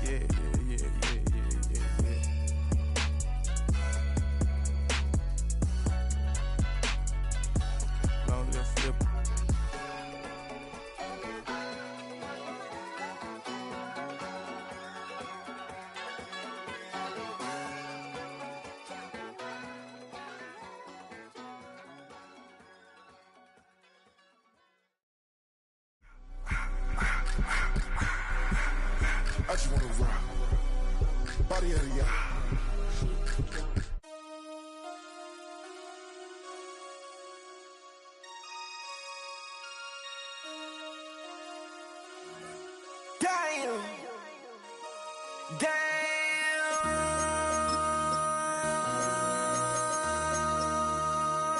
Yeah, yeah, yeah, yeah, yeah, yeah, yeah. Long live Flip. I just wanna rock. Body of the y'all. Damn.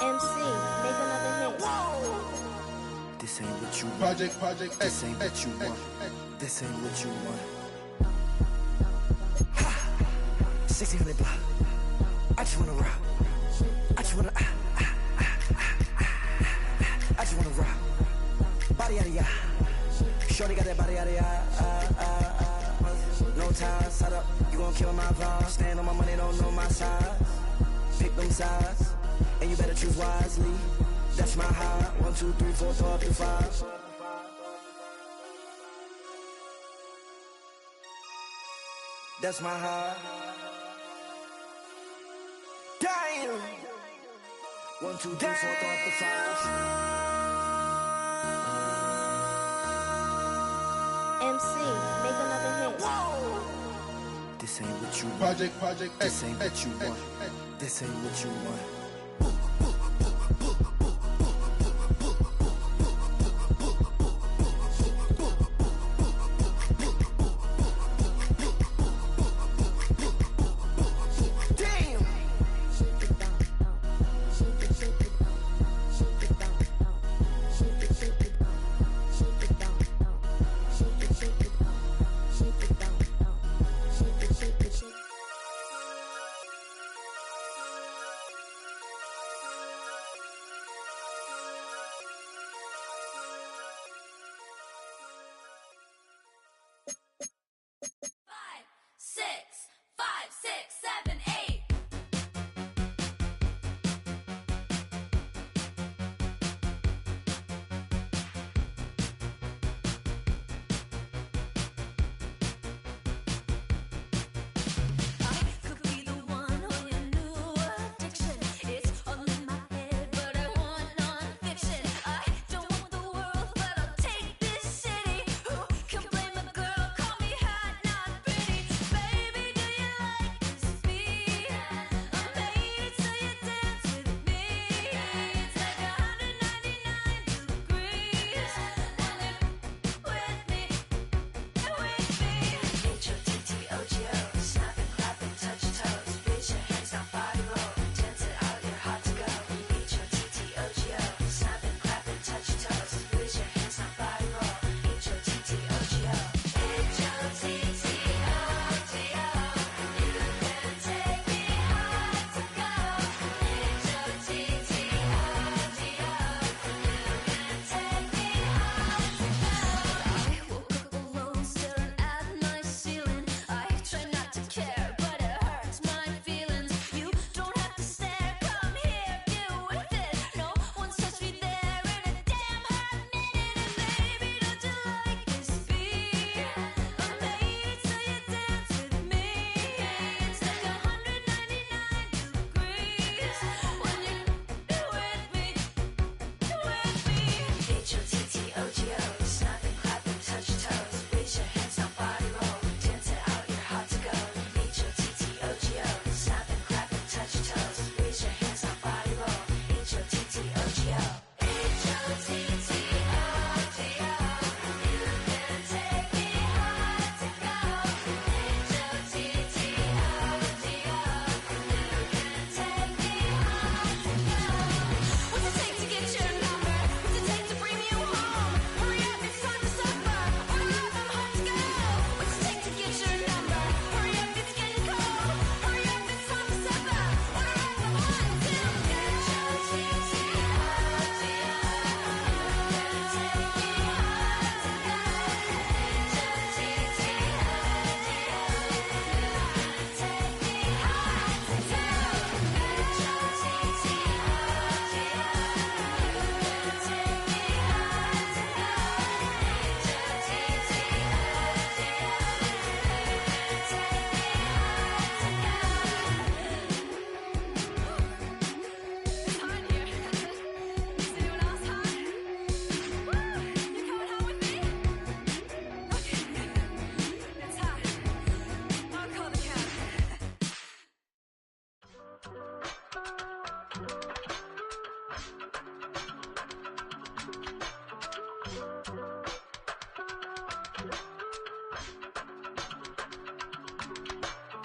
MC, make another hit. This ain't what you want. Project This ain't what you want. This ain't what you want. 1600 block. I just wanna rock. I just wanna I just wanna rock. Body out of ya. Shorty got that body out of ya. No ties, side up. You gon' kill my vibe. Stand on my money, don't know my size. Pick them sides, and you better choose wisely. That's my high. 1, 2, 3, 4, throw up to 5. That's my high. Damn. 1, 2, 3, 4, throw up to 5. MC, make another hit. This ain't what you want. Project This ain't what you want. This ain't what you want.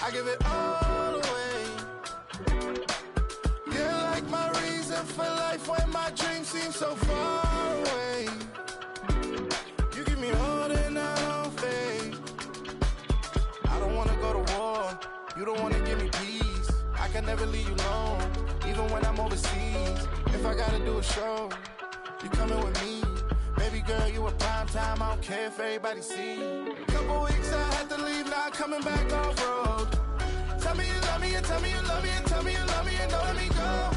I give it all away. You're like my reason for life when my dreams seem so far away. You give me all that I don't fade. I don't wanna go to war. You don't wanna give me peace. I can never leave you alone, even when I'm overseas. If I gotta do a show, you coming with me. Baby girl, you a prime time. I don't care if everybody see. Couple weeks I had to leave, now I'm coming back off road. Tell me you love me and tell me you love me and tell me you love me and don't let me go.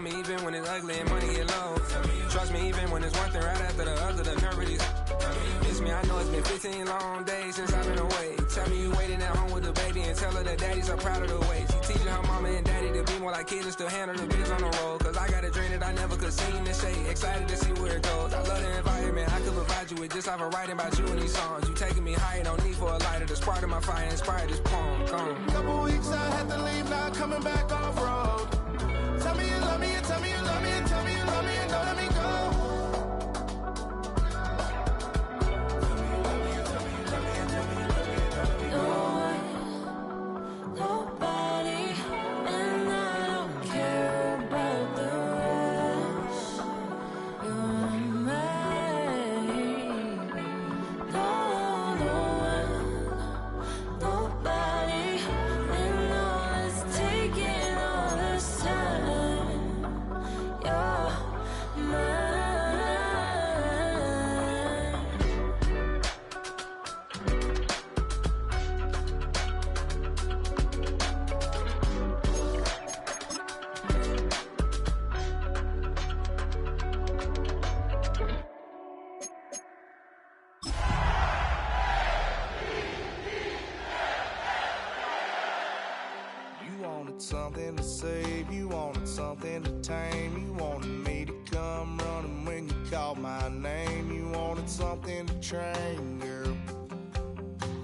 Even when it's ugly and money get low. Trust me, even when it's one thing right after the other, the nerve really miss me. I know it's been 15 long days since I've been away. Tell me you waiting at home with the baby and tell her that daddy's so proud of the way. She teaching her mama and daddy to be more like kids and still handle the biz on the road. Cause I got a dream that I never could sing and say. Excited to see where it goes. I love the environment. I could provide you with just like a writing about you in these songs. You taking me higher, no need for a lighter. The spark of my fire inspired this poem. Gone. Couple weeks I had to leave, now I'm coming back off road. Tell me you love me and tell me you love me and tell me you love me and don't let me go. Something to save, you wanted something to tame. You wanted me to come running when you called my name. You wanted something to train, girl,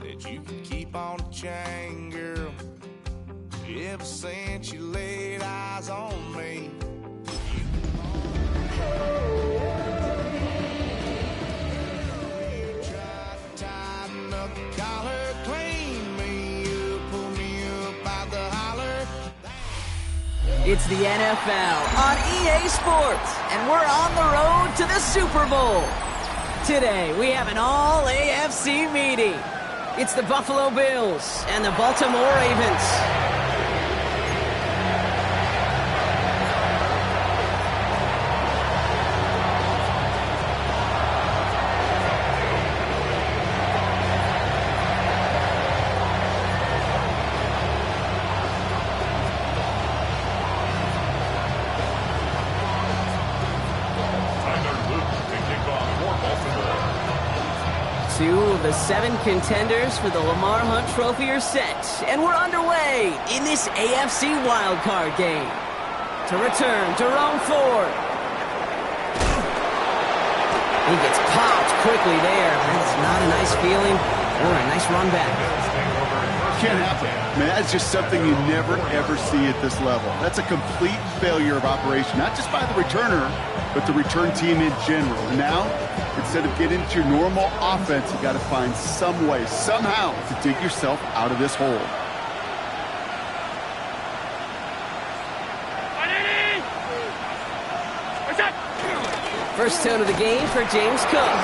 that you could keep on the chain, girl. Ever since you laid eyes on me, you tried to tighten up the collar, clean me up, pull me up by the holler. It's the NFL on EA Sports, and we're on the road to the Super Bowl. Today, we have an all-AFC meeting. It's the Buffalo Bills and the Baltimore Ravens. Two of the 7 contenders for the Lamar Hunt Trophy are set, and we're underway in this AFC Wildcard game. To return, Jerome Ford. He gets popped quickly there. That's not a nice feeling or a nice run back. Can't happen. Man, that's just something you never, ever see at this level. That's a complete failure of operation, not just by the returner, but the return team in general. And now, instead of getting into your normal offense, you got to find some way, somehow, to dig yourself out of this hole. First tone of the game for James Cook.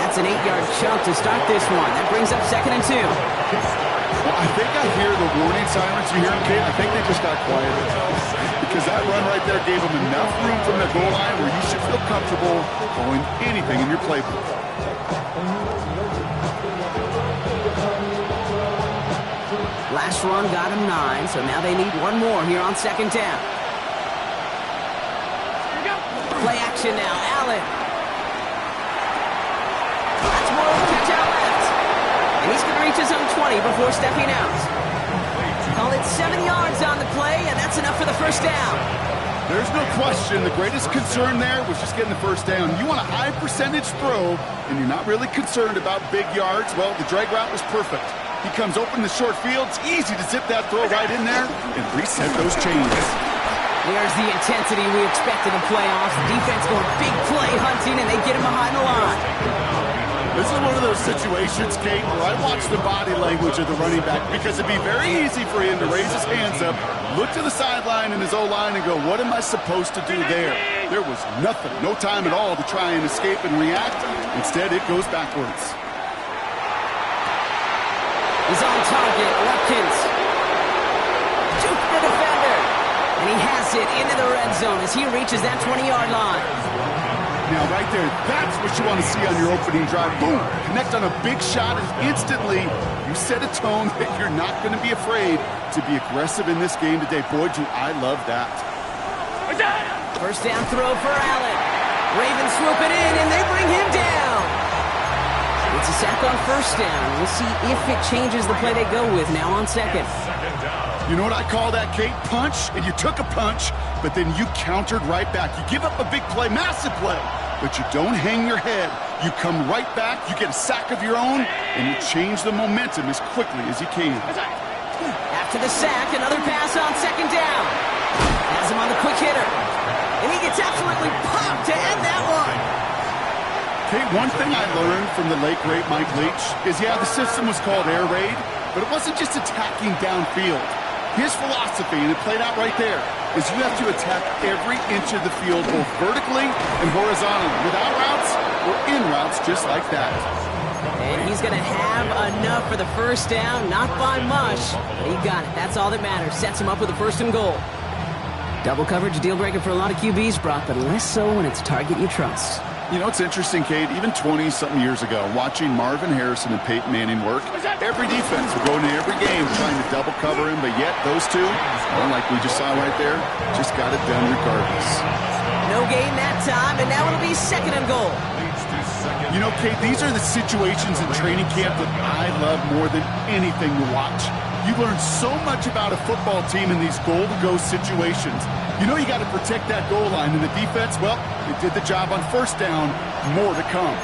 That's an 8-yard chunk to start this one. That brings up 2nd and 2. Well, I think I hear the warning sirens. You hear them, Kate? I think they just got quieter. Because that run right there gave them enough room from the goal line where you should feel comfortable calling anything in your playbook. Last run got him 9, so now they need one more here on 2nd down. Play action now, Allen. That's more of a catch out left. He's going to reach his own 20 before stepping out. Call it 7 yards on the play, and that's enough for the first down. There's no question. The greatest concern there was just getting the first down. You want a high percentage throw, and you're not really concerned about big yards. Well, the drag route was perfect. He comes open the short field. It's easy to zip that throw right in there and reset those chains. There's the intensity we expect in the playoffs. The defense going big play hunting, and they get him behind the line. This is one of those situations, Kate, where I watch the body language of the running back because it'd be very easy for him to raise his hands up, look to the sideline in his O-line and go, what am I supposed to do there? There was nothing, no time at all to try and escape and react. Instead, it goes backwards. He's on target, Watkins. Juke the defender. And he has it into the red zone as he reaches that 20-yard line. Now, right there, that's what you want to see on your opening drive. Boom! Connect on a big shot, and instantly you set a tone that you're not going to be afraid to be aggressive in this game today. Boy, do I love that. First down throw for Allen. Ravens swooping in, and they bring him down. It's a sack on first down. We'll see if it changes the play they go with now on second. You know what I call that, Kate? Punch, and you took a punch, but then you countered right back. You give up a big play, massive play, but you don't hang your head. You come right back, you get a sack of your own, and you change the momentum as quickly as you can. After the sack, another pass on second down. Has him on the quick hitter. And he gets absolutely popped to end that one. Kate, one thing I learned from the late, great Mike Leach is, yeah, the system was called air raid, but it wasn't just attacking downfield. His philosophy, and it played out right there, is you have to attack every inch of the field, both vertically and horizontally, without routes or in routes just like that. And he's going to have enough for the first down, not by much. He got it. That's all that matters. Sets him up with a first and goal. Double coverage, deal breaker for a lot of QBs, Brock, but less so when it's a target you trust. You know, it's interesting, Kate, even 20-something years ago, watching Marvin Harrison and Peyton Manning work, every defense would go into every game trying to double cover him, but yet those two, well, like we just saw right there, just got it done regardless. No gain that time, and now it'll be second and goal. You know, Kate, these are the situations in training camp that I love more than anything to watch. You learn so much about a football team in these goal-to-go situations. You know you got to protect that goal line, and the defense, well, they did the job on first down. More to come.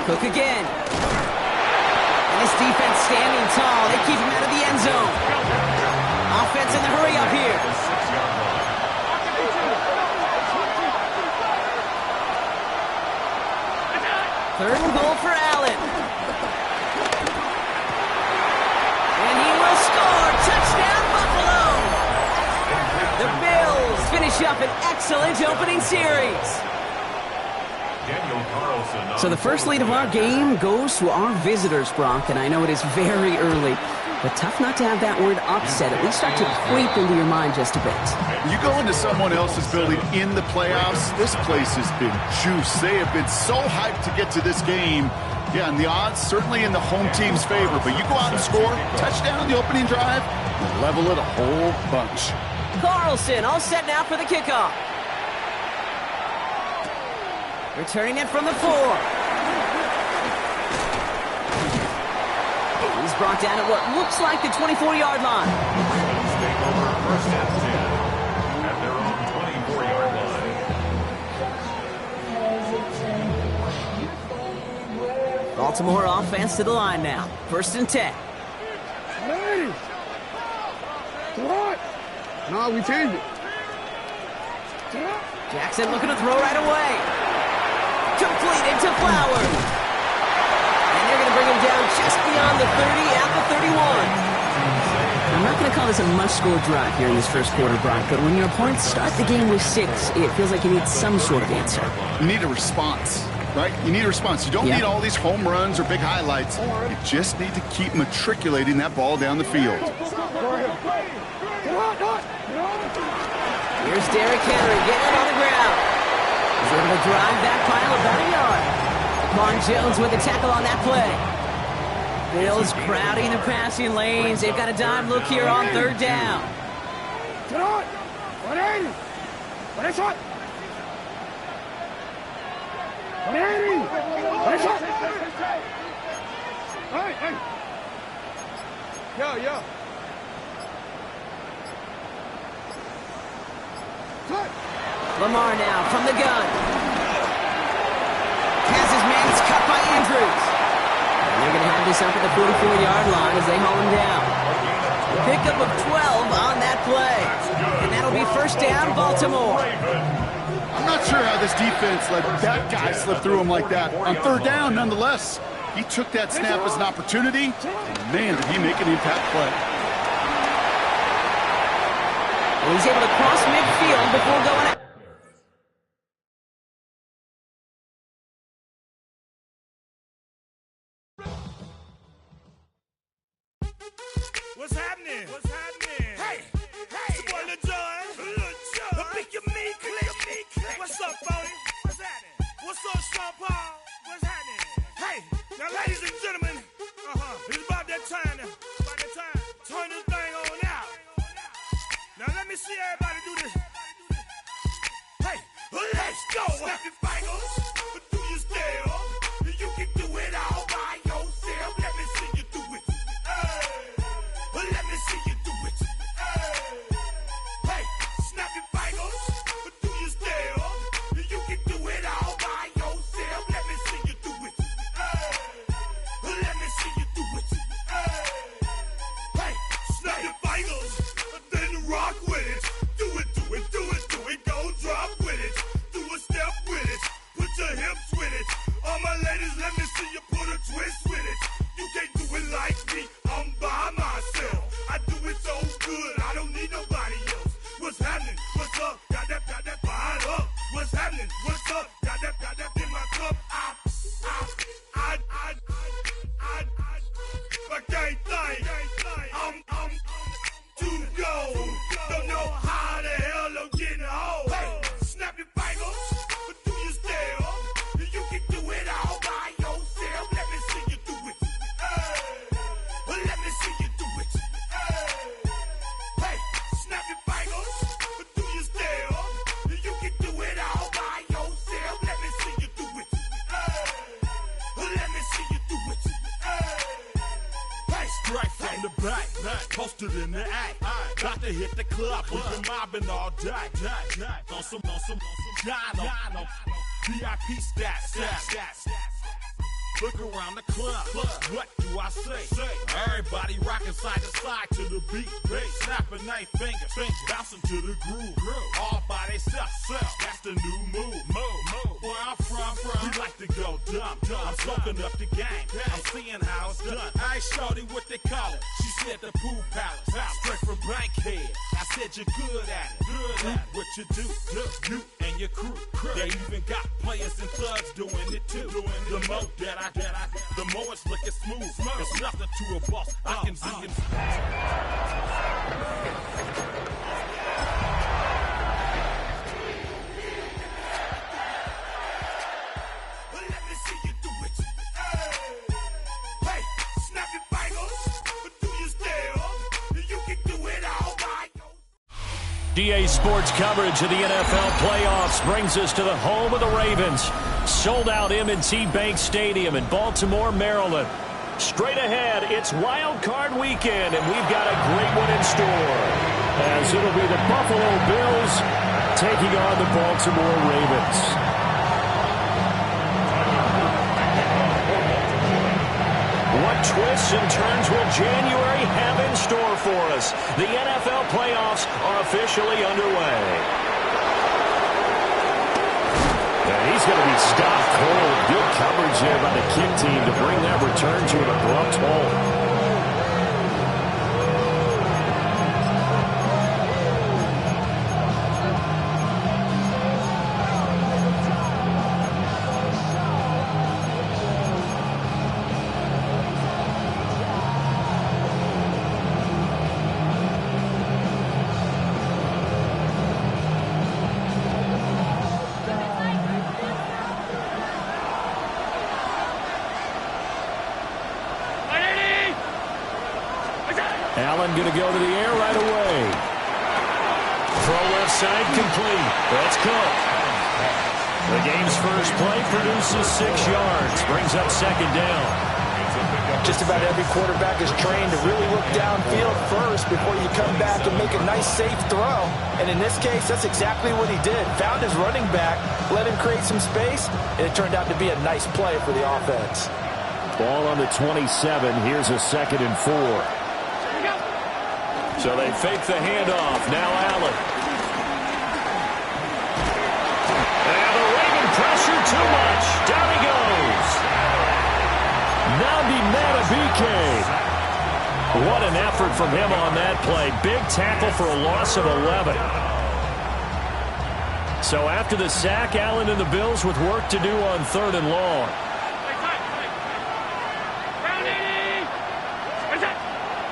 Cook again. And this defense standing tall. They keep him out of the end zone. Offense in the hurry up here. Third and goal for Allen. And he will score. Touchdown, Buffalo. The Bills finish up an excellent opening series. So the first lead of our game goes to our visitors, Brock, and I know it is very early, but tough not to have that word upset at least start to creep into your mind just a bit. You go into someone else's building in the playoffs, this place has been juiced. They have been so hyped to get to this game. Yeah, and the odds certainly in the home team's favor, but you go out and score, touchdown the opening drive, you level it a whole bunch. Carlson all set now for the kickoff. Returning it from the 4. He's brought down at what looks like the 24-yard line. Take over first and 10 at their own 24-yard line. Baltimore offense to the line now. First and 10. Hey! What? No, we changed it. Jackson looking to throw right away. Completed to Flowers. And they're going to bring him down just beyond the 30 at the 31. I'm not going to call this a must-score drive here in this first quarter, Brock, but when your opponents start the game with 6, it feels like you need some sort of answer. You need a response, right? You need a response. You don't need all these home runs or big highlights. You just need to keep matriculating that ball down the field. Here's Derrick Henry getting it on the ground. He's able to drive that pile about a yard. Quan Jones with the tackle on that play. Bills crowding the passing lanes. They've got a dime look here on third down. Ready! Let's go! Hey! Yo! Lamar now from the gun. Has his man. It's cut by Andrews. And they're going to have this up at the 44-yard line as they haul him down. Pickup of 12 on that play. And that'll be first down, Baltimore. I'm not sure how this defense let that guy slip through him like that. On third down, nonetheless, he took that snap as an opportunity. And man, did he make an impact play. Well, he's able to cross midfield before going out. What's happening? Hey! It's your boy Lil Jon. Pick your me, click. What's up, Phony? What's happening? What's up, Sean Paul? What's happening? Hey, now ladies and gentlemen, it's about that time to turn this thing on out. Now let me see everybody do this. Hey, let's go. Snap your fingers, but do you still? You can do it all by yourself. Let me see you do it. Let me see you do it. Hey, snap your fingers, but do you still? You can do it all by yourself. Let me see you do it. Let me see you do it. Hey, snap your fingers, then rock with it. Do it. Go drop with it. Do a step with it. Put your hips with it. All my ladies, let me see you put a twist with it. You can't do it like me. I'm by myself. I do it so good. I don't need nobody else. What's happening? What's up? Got that fired up. What's happening? What's up? Got that in my cup. I can't think. I'm to go. Don't know how the hell I'm getting home. Hey, snap your fingers, but do you still? You can do it all by yourself. Let me see you do it. Let me see you do it. Hey, snap your fingers, but do you still? You can do it all by yourself. Let me see you do it. Let me see you do it. Hey, straight from the back, posted in the act. Got to hit the club, we've been mobbing all day. On some Dino, VIP stats. Look around the club, what do I say? Everybody rocking side to side to the beat. Snapping their fingers, bouncing to the groove. All by themselves, that's the new move. Where I'm from, we like to go dumb. I'm soaking up the game, I'm seeing how it's done. I ain't shorty what they call it. She said the pool palace, straight from Bankhead. I said you're good at it. What you do, you and your crew. They even got players and thugs doing it too. The more that the more it's looking smooth. It's nothing to a boss. I can see it. Let me see you do it. Hey, snap your fingers, but do you still? You can do it all by yourself. DA Sports coverage of the NFL playoffs brings us to the home of the Ravens. Sold out M&T Bank Stadium in Baltimore, Maryland. Straight ahead, it's Wildcard weekend, and we've got a great one in store. As it'll be the Buffalo Bills taking on the Baltimore Ravens. What twists and turns will January have in store for us? The NFL playoffs are officially underway. And he's going to be stopped cold. Good coverage there by the kick team to bring that return to an abrupt halt. Allen going to go to the air right away. Throw left side complete. That's caught. The game's first play produces 6 yards, brings up second down. Just about every quarterback is trained to really look downfield first before you come back and make a nice, safe throw. And in this case, that's exactly what he did. Found his running back, let him create some space, and it turned out to be a nice play for the offense. Ball on the 27. Here's a 2nd and 4. So they fake the handoff. Now Allen. And the Raven pressure too much. Down he goes. Namdi Matabike. What an effort from him on that play. Big tackle for a loss of 11. So after the sack, Allen and the Bills with work to do on 3rd and long.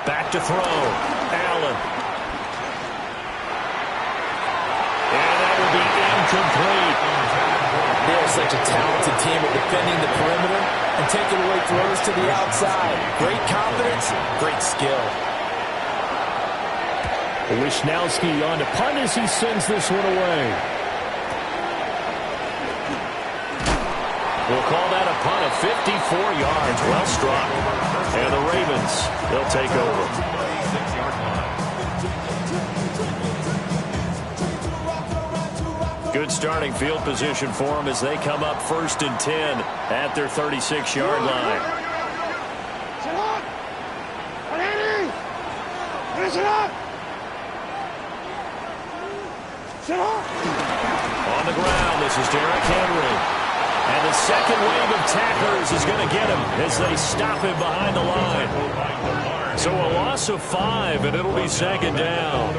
Back to throw. Allen. And that will be incomplete. They're such a talented team at defending the perimeter and taking away throws to the outside. Great confidence, great skill. Wishnowski on to punt as he sends this one away. We'll call that a punt of 54 yards. Well struck. And the Ravens, they'll take over. Good starting field position for them as they come up 1st and 10 at their 36-yard line. On the ground, this is Derrick Henry. And the second wave of tacklers is going to get him as they stop him behind the line. So a loss of 5, and it'll be 2nd down.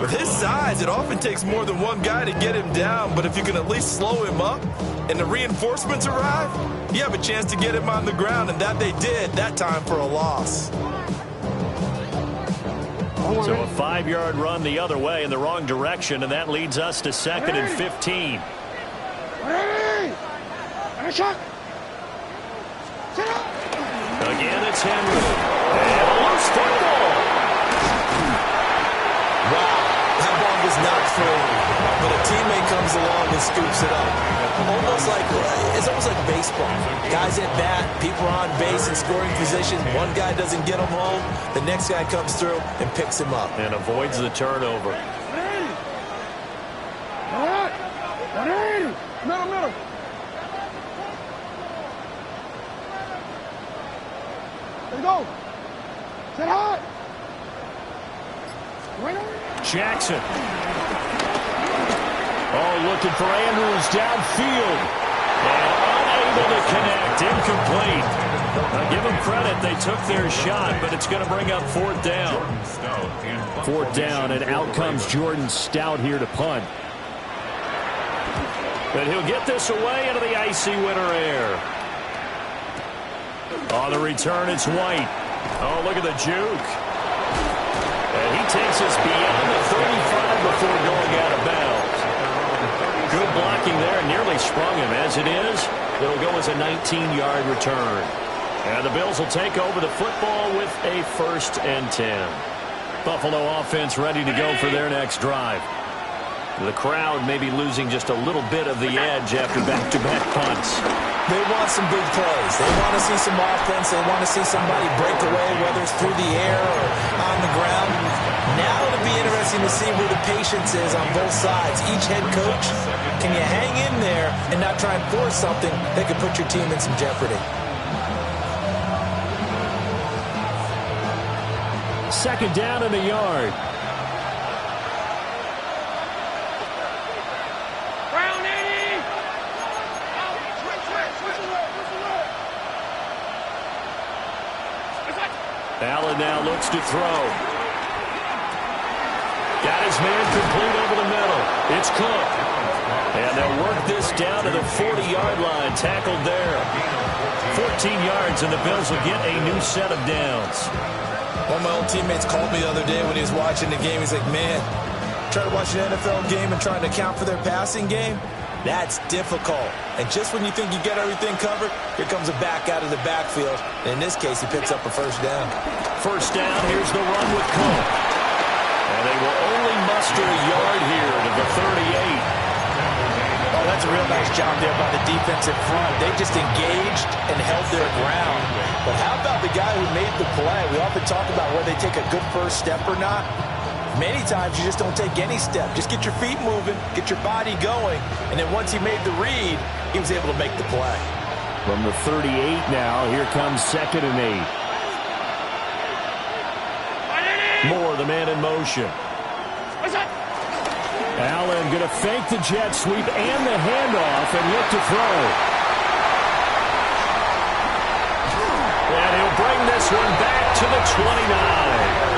With his size, it often takes more than one guy to get him down, but if you can at least slow him up and the reinforcements arrive, you have a chance to get him on the ground, and that they did that time for a loss. So a 5-yard run the other way in the wrong direction, and that leads us to 2nd and 15. Again, it's Henry. And a loose football. Wow, that ball was not free, but a teammate comes along and scoops it up. It's almost like baseball. Guys at bat, people are on base in scoring position. One guy doesn't get him home. The next guy comes through and picks him up. And avoids the turnover. Middle. Let's go. Set high. Jackson. Oh, looking for Andrews downfield. And unable to connect. Incomplete. Now give them credit. They took their shot, but it's going to bring up 4th down. 4th down, and out comes Jordan Stout here to punt. But he'll get this away into the icy winter air. On the return, it's White. Oh, look at the juke. And he takes us beyond the 35 before going out of bounds. Good blocking there, nearly sprung him. As it is, it'll go as a 19-yard return. And the Bills will take over the football with a 1st and 10. Buffalo offense ready to go for their next drive. The crowd may be losing just a little bit of the edge after back-to-back punts. They want some big plays. They want to see some offense. They want to see somebody break away, whether it's through the air or on the ground. Now it'll be interesting to see where the patience is on both sides. Each head coach, can you hang in there and not try and force something that could put your team in some jeopardy? 2nd down and a yard. Allen now looks to throw. Got his man complete over the middle. It's Cook. And they'll work this down to the 40-yard line. Tackled there. 14 yards, and the Bills will get a new set of downs. One of my old teammates called me the other day when he was watching the game. He's like, man, trying to watch an NFL game and trying to account for their passing game? That's difficult. And just when you think you get everything covered, here comes a back out of the backfield. And in this case, he picks up a 1st down. 1st down, here's the run with Cook. And they will only muster a yard here to the 38. Oh, that's a real nice job there by the defense in front. They just engaged and held their ground. But how about the guy who made the play? We often talk about whether they take a good first step or not. Many times you just don't take any step. Just get your feet moving, get your body going, and then once he made the read, he was able to make the play. From the 38 now, here comes 2nd and 8. Moore, the man in motion. Allen going to fake the jet sweep and the handoff and look to throw. And he'll bring this one back to the 29.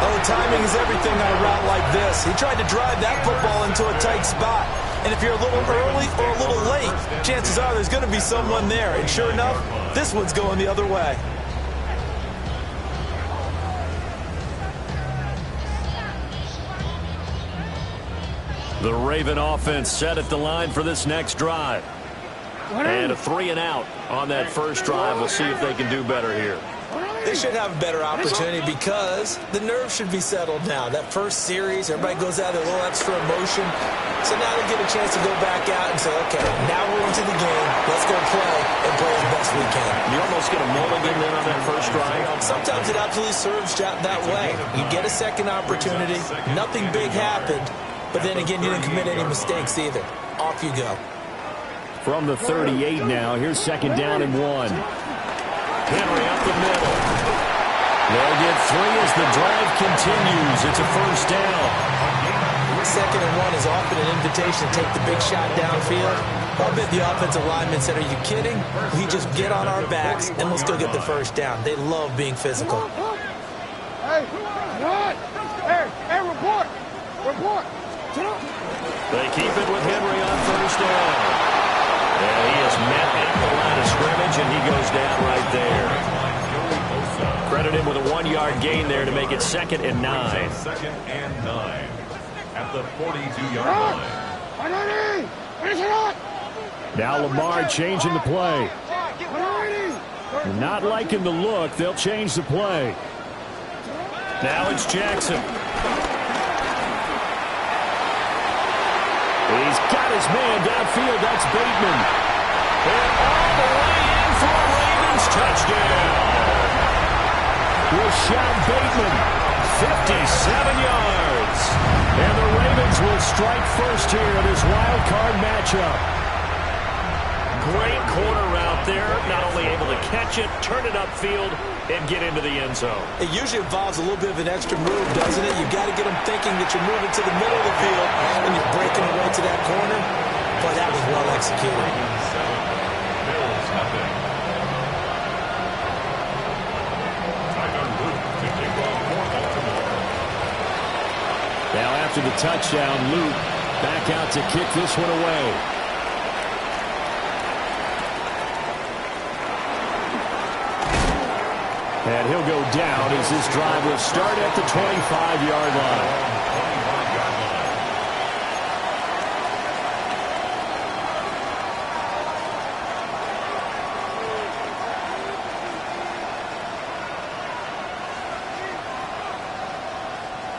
Oh, timing is everything on a route like this. He tried to drive that football into a tight spot. And if you're a little early or a little late, chances are there's going to be someone there. And sure enough, this one's going the other way. The Raven offense set at the line for this next drive. And a 3 and out on that first drive. We'll see if they can do better here. They should have a better opportunity because the nerves should be settled now. That first series, everybody goes out with a little extra emotion. So now they get a chance to go back out and say, okay, now we're into the game. Let's go play and play as best we can. You almost get a mulligan then on that first drive. Sometimes it absolutely serves that way. You get a second opportunity. Nothing big happened. But then again, you didn't commit any mistakes either. Off you go. From the 38 now, here's 2nd down and 1. Henry up the middle. They'll get 3 as the drive continues. It's a first down. 2nd and 1 is often an invitation to take the big shot downfield. I bet the offensive lineman said, are you kidding? We just get on our backs and let's go get the first down. They love being physical. Hey, what? Hey, report. Report. They keep it with Henry on first down. And he is met at the line of scrimmage, and he goes down right there. Credit him with a 1-yard gain there to make it 2nd and 9. 2nd and 9 at the 42-yard line. Now Lamar changing the play. Not liking the look. They'll change the play. Now it's Jackson. He's got his man downfield. That's Bateman. And all the way in for a Ravens touchdown. Rashad Bateman, 57 yards. And the Ravens will strike first here in this wild card matchup. Great corner route there. Not only able to catch it, turn it upfield, and get into the end zone. It usually involves a little bit of an extra move, doesn't it? You've got to get them thinking that you're moving to the middle of the field and you're breaking away to that corner. But that was well executed. Now after the touchdown, Luke back out to kick this one away. And he'll go down as this drive will start at the 25-yard line.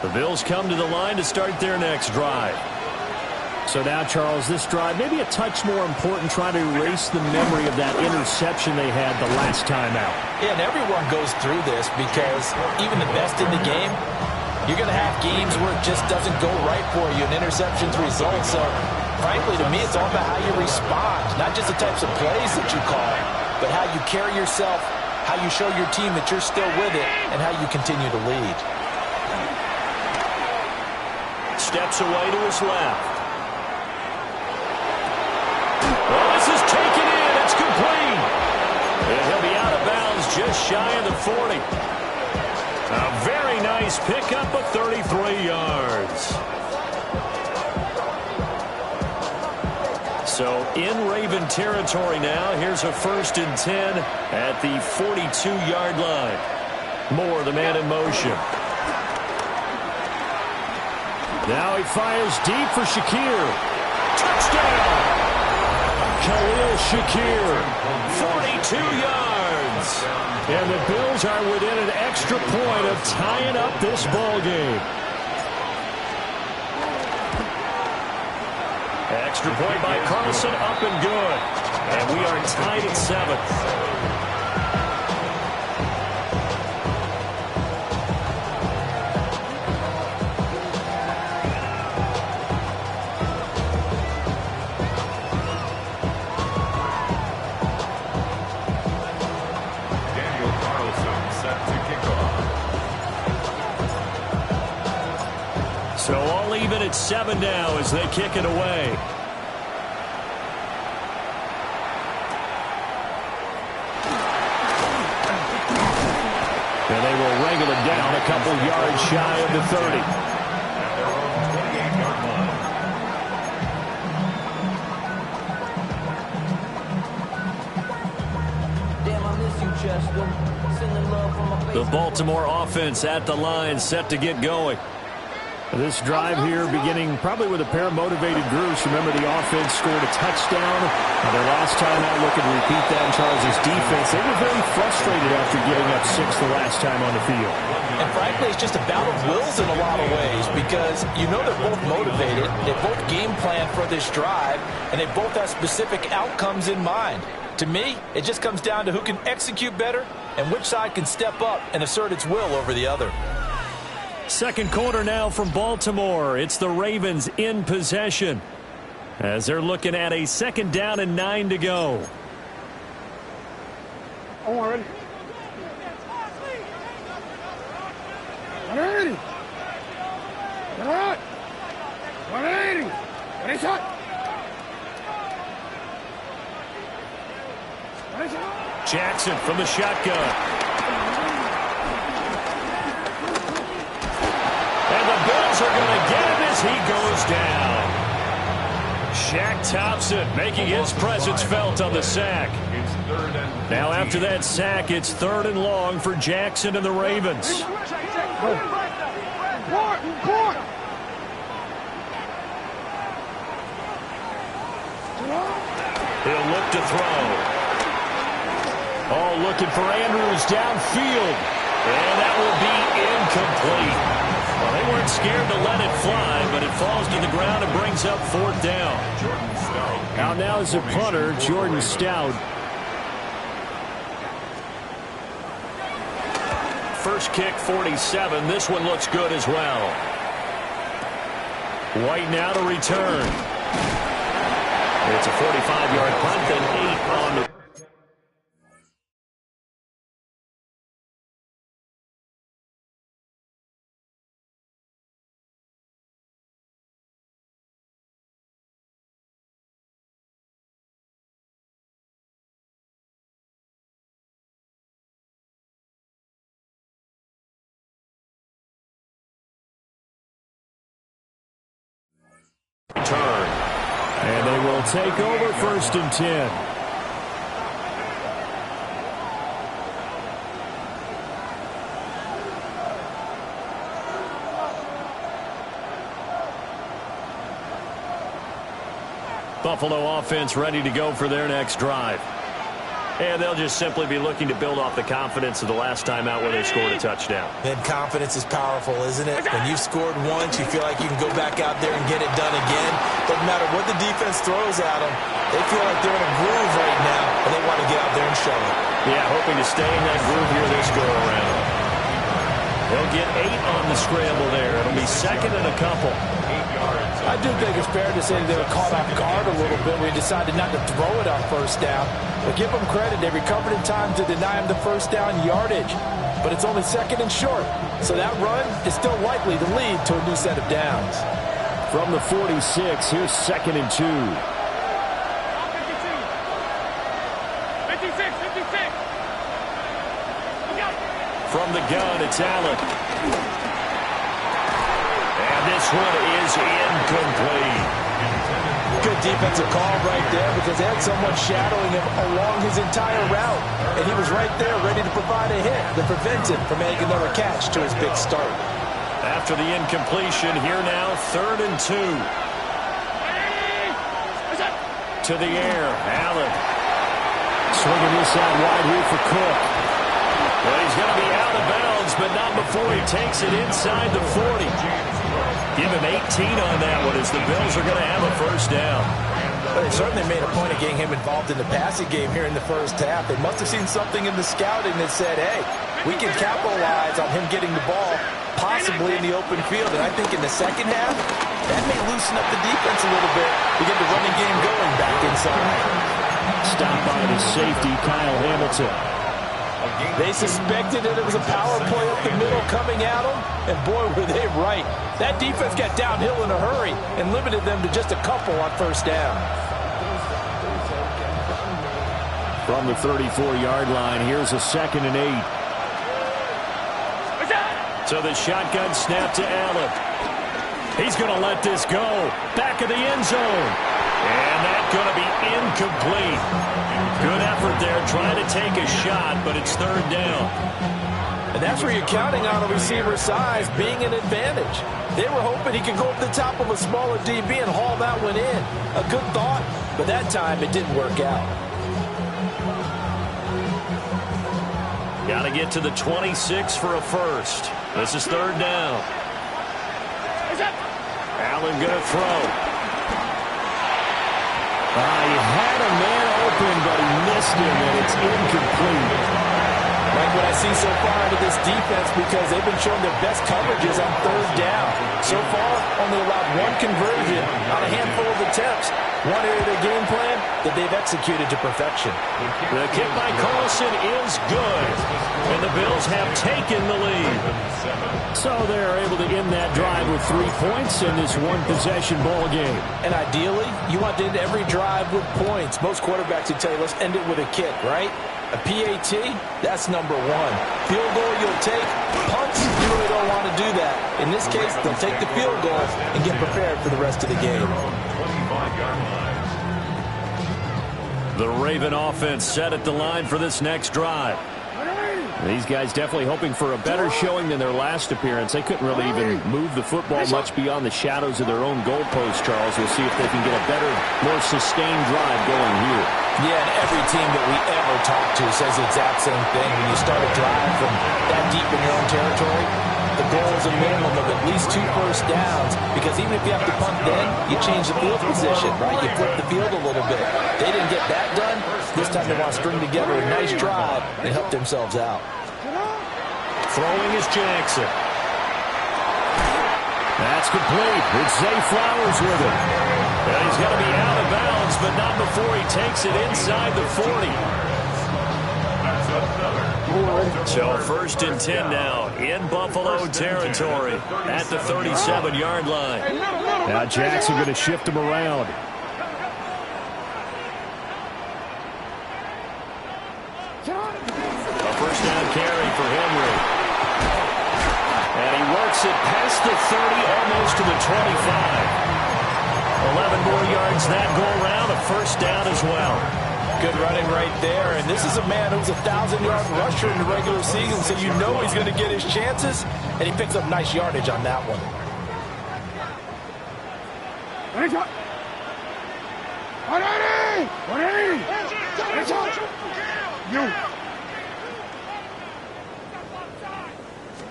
The Bills come to the line to start their next drive. So now, Charles, this drive maybe a touch more important, trying to erase the memory of that interception they had the last time out. Yeah, and everyone goes through this because even the best in the game, you're going to have games where it just doesn't go right for you, and interceptions result. So, frankly, to me, it's all about how you respond, not just the types of plays that you call, but how you carry yourself, how you show your team that you're still with it, and how you continue to lead. Steps away to his left. Well, this is taken in. It's complete. And he'll be out of bounds just shy of the 40. A very nice pickup of 33 yards. So in Raven territory now. Here's a 1st and 10 at the 42-yard line. Moore, the man in motion. Now he fires deep for Shakir. Touchdown! Khalil Shakir, 42 yards. And the Bills are within an extra point of tying up this ball game. Extra point by Carlson, up and good. And we are tied at 7th. So all even at 7 now as they kick it away. And they will wrangle it down a couple yards shy of the 30. At their own 28-yard line. Damn, I miss you, Chester. Sending love from my face. The Baltimore offense at the line, set to get going. This drive here beginning probably with a pair of motivated groups. Remember, the offense scored a touchdown. Their last time out, look and repeat that in Charles' defense. They were very frustrated after giving up 6 the last time on the field. And frankly, it's just a battle of wills in a lot of ways because you know they're both motivated. They both game plan for this drive, and they both have specific outcomes in mind. To me, it just comes down to who can execute better and which side can step up and assert its will over the other. Second quarter now from Baltimore. It's the Ravens in possession as they're looking at a 2nd down and 9 to go. Oh, already. 180. 180. 180 shot. Jackson from the shotgun. And the Bills are going to get him as he goes down. Shaq Thompson making his presence felt on the sack. Now after that sack, it's 3rd and long for Jackson and the Ravens. He'll look to throw. Oh, looking for Andrews downfield. And that will be incomplete. Well, they weren't scared to let it fly, but it falls to the ground and brings up 4th down. Out now is a punter, Jordan Stout. First kick, 47. This one looks good as well. White now to return. It's a 45-yard punt, then 8 on the... Turn. And they will take over 1st and 10. Buffalo offense ready to go for their next drive. And they'll just simply be looking to build off the confidence of the last time out where they scored a touchdown. And confidence is powerful, isn't it? When you've scored once, you feel like you can go back out there and get it done again. Doesn't matter what the defense throws at them. They feel like they're in a groove right now, and they want to get out there and show it. Yeah, hoping to stay in that groove here this go-around. They'll get 8 on the scramble there. It'll be 2nd and a couple. I do think it's fair to say they were caught off guard a little bit when they decided not to throw it on 1st down. But give them credit. They recovered in time to deny him the 1st down yardage. But it's only 2nd and short. So that run is still likely to lead to a new set of downs. From the 46, here's 2nd and 2. 56. From the gun, it's Allen. And this one is incomplete. Good defensive call right there because they had someone shadowing him along his entire route. And he was right there ready to provide a hit to prevent him from making another catch to his big start. After the incompletion, here now, 3rd and 2. To the air, Allen. Swinging this out wide here for Cook. Well, he's going to be out of bounds, but not before he takes it inside the 40. Give him 18 on that one as the Bills are going to have a first down. But they certainly made a point of getting him involved in the passing game here in the first half. They must have seen something in the scouting that said, hey, we can capitalize on him getting the ball possibly in the open field. And I think in the second half, that may loosen up the defense a little bit to get the running game going back inside. Stopped by the safety, Kyle Hamilton. They suspected that it was a power play up the middle coming at them, and boy, were they right. That defense got downhill in a hurry and limited them to just a couple on first down. From the 34-yard line, here's a 2nd and 8. So the shotgun snap to Allen. He's going to let this go. Back of the end zone. And that's going to be incomplete. Good effort there trying to take a shot, but it's 3rd down. And that's where you're counting on a receiver's size being an advantage. They were hoping he could go up the top of a smaller DB and haul that one in. A good thought, but that time it didn't work out. Got to get to the 26 for a first. This is 3rd down. Allen going to throw. He had a man open, but he missed him, and it's incomplete. Like what I see so far out of this defense, because they've been showing their best coverages on 3rd down. So far, only allowed 1 conversion on a handful of attempts. One area of their game plan that they've executed to perfection. The kick by Carlson is good, and the Bills have taken the lead. So they're able to end that drive with 3 points in this one-possession ball game. And ideally, you want to end every drive with points. Most quarterbacks would tell you, let's end it with a kick, right? A PAT, that's number 1. Field goal you'll take. Punts, you really don't want to do that. In this case, they'll take the field goal and get prepared for the rest of the game. The Raven offense set at the line for this next drive. These guys definitely hoping for a better showing than their last appearance. They couldn't really even move the football much beyond the shadows of their own goalpost, Charles. We'll see if they can get a better, more sustained drive going here. Yeah, and every team that we ever talk to says the exact same thing. When you start a drive from that deep in your own territory, the goal is a minimum of at least 2 first downs, because even if you have to punt then, you change the field position, right? You flip the field a little bit. They didn't get that done. This time they want to string together a nice drive and help themselves out. Throwing is Jackson. That's complete. It's Zay Flowers with it. And he's going to be out of bounds, but not before he takes it inside the 40. So 1st and 10 now in Buffalo territory at the 37-yard line. Now Jackson going to shift him around. A first down carry for Henry. And he works it past the 30, almost to the 25. 11 more yards that go around, a first down as well. Good running right there, and this is a man who's a 1,000-yard rusher in the regular season, so you know he's going to get his chances, and he picks up nice yardage on that one.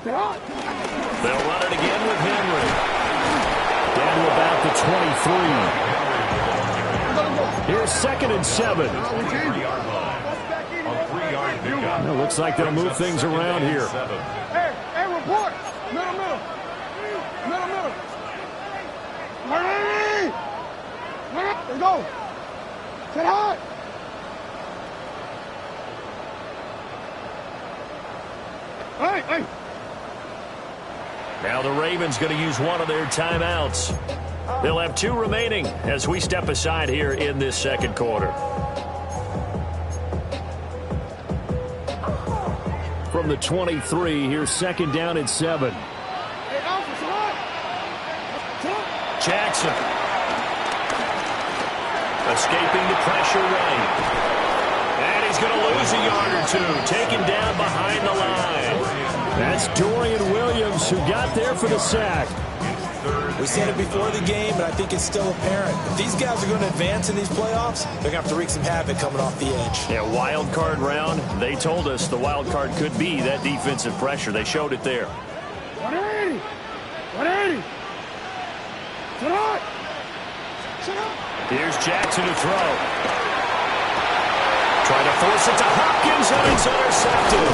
They'll run it again with Henry. Down to about the 23. Here's 2nd and 7. It looks like they'll move things around here. Hey, report. Middle. Let's go. Sit high. Hey. Now the Ravens going to use one of their timeouts. They'll have 2 remaining as we step aside here in this second quarter. From the 23, here's 2nd down and 7. Jackson. Escaping the pressure right. And he's going to lose a yard or 2. Taken down behind the line. That's Dorian Williams who got there for the sack. We said it before the game, but I think it's still apparent. If these guys are going to advance in these playoffs, they're going to have to wreak some havoc coming off the edge. Yeah, wild card round. They told us the wild card could be that defensive pressure. They showed it there. 180. Sit high. Sit up. Here's Jackson to throw. Trying to force it to Hopkins, and it's intercepted.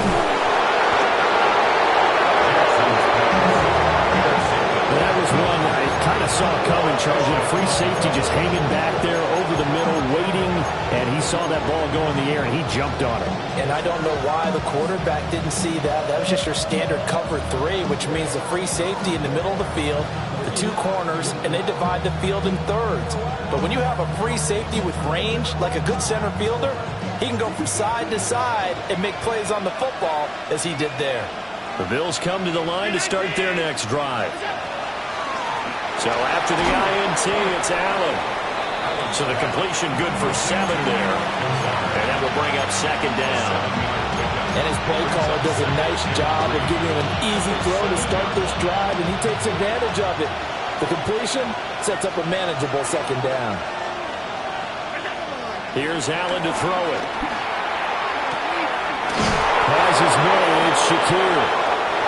That was one I kind of saw coming, charging a free safety, just hanging back there over the middle, waiting, and he saw that ball go in the air, and he jumped on it. And I don't know why the quarterback didn't see that. That was just your standard cover 3, which means a free safety in the middle of the field, the 2 corners, and they divide the field in thirds. But when you have a free safety with range, like a good center fielder, he can go from side to side and make plays on the football as he did there. The Bills come to the line to start their next drive. So after the INT, it's Allen. So the completion good for 7 there. And that will bring up second down. And his play caller does a nice job of giving him an easy throw to start this drive, and he takes advantage of it. The completion sets up a manageable second down. Here's Allen to throw it. Pass is made. It's Shakir.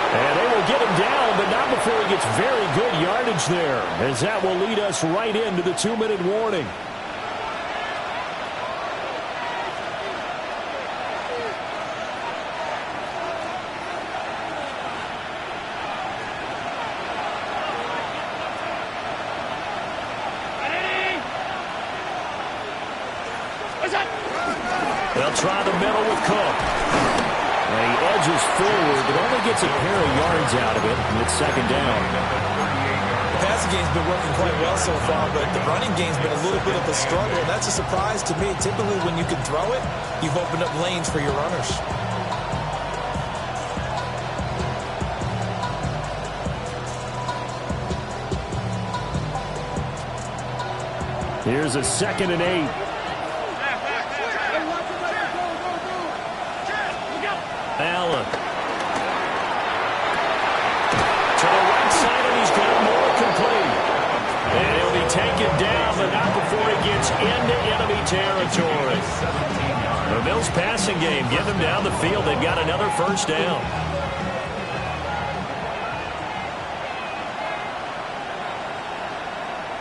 And they will get him down, but not before he gets very good yardage there, as that will lead us right into the 2-minute warning. They'll try the middle with Cook. And he edges forward, but only gets a pair of yards out of it, and it's second down. The passing game's been working quite well so far, but the running game's been a little bit of a struggle. That's a surprise to me. Typically, when you can throw it, you've opened up lanes for your runners. Here's a 2nd and 8. Allen. To the right side, and he's got more complete. And he'll be taken down, but not before he gets into enemy territory. The Bills passing game, get them down the field. They've got another first down.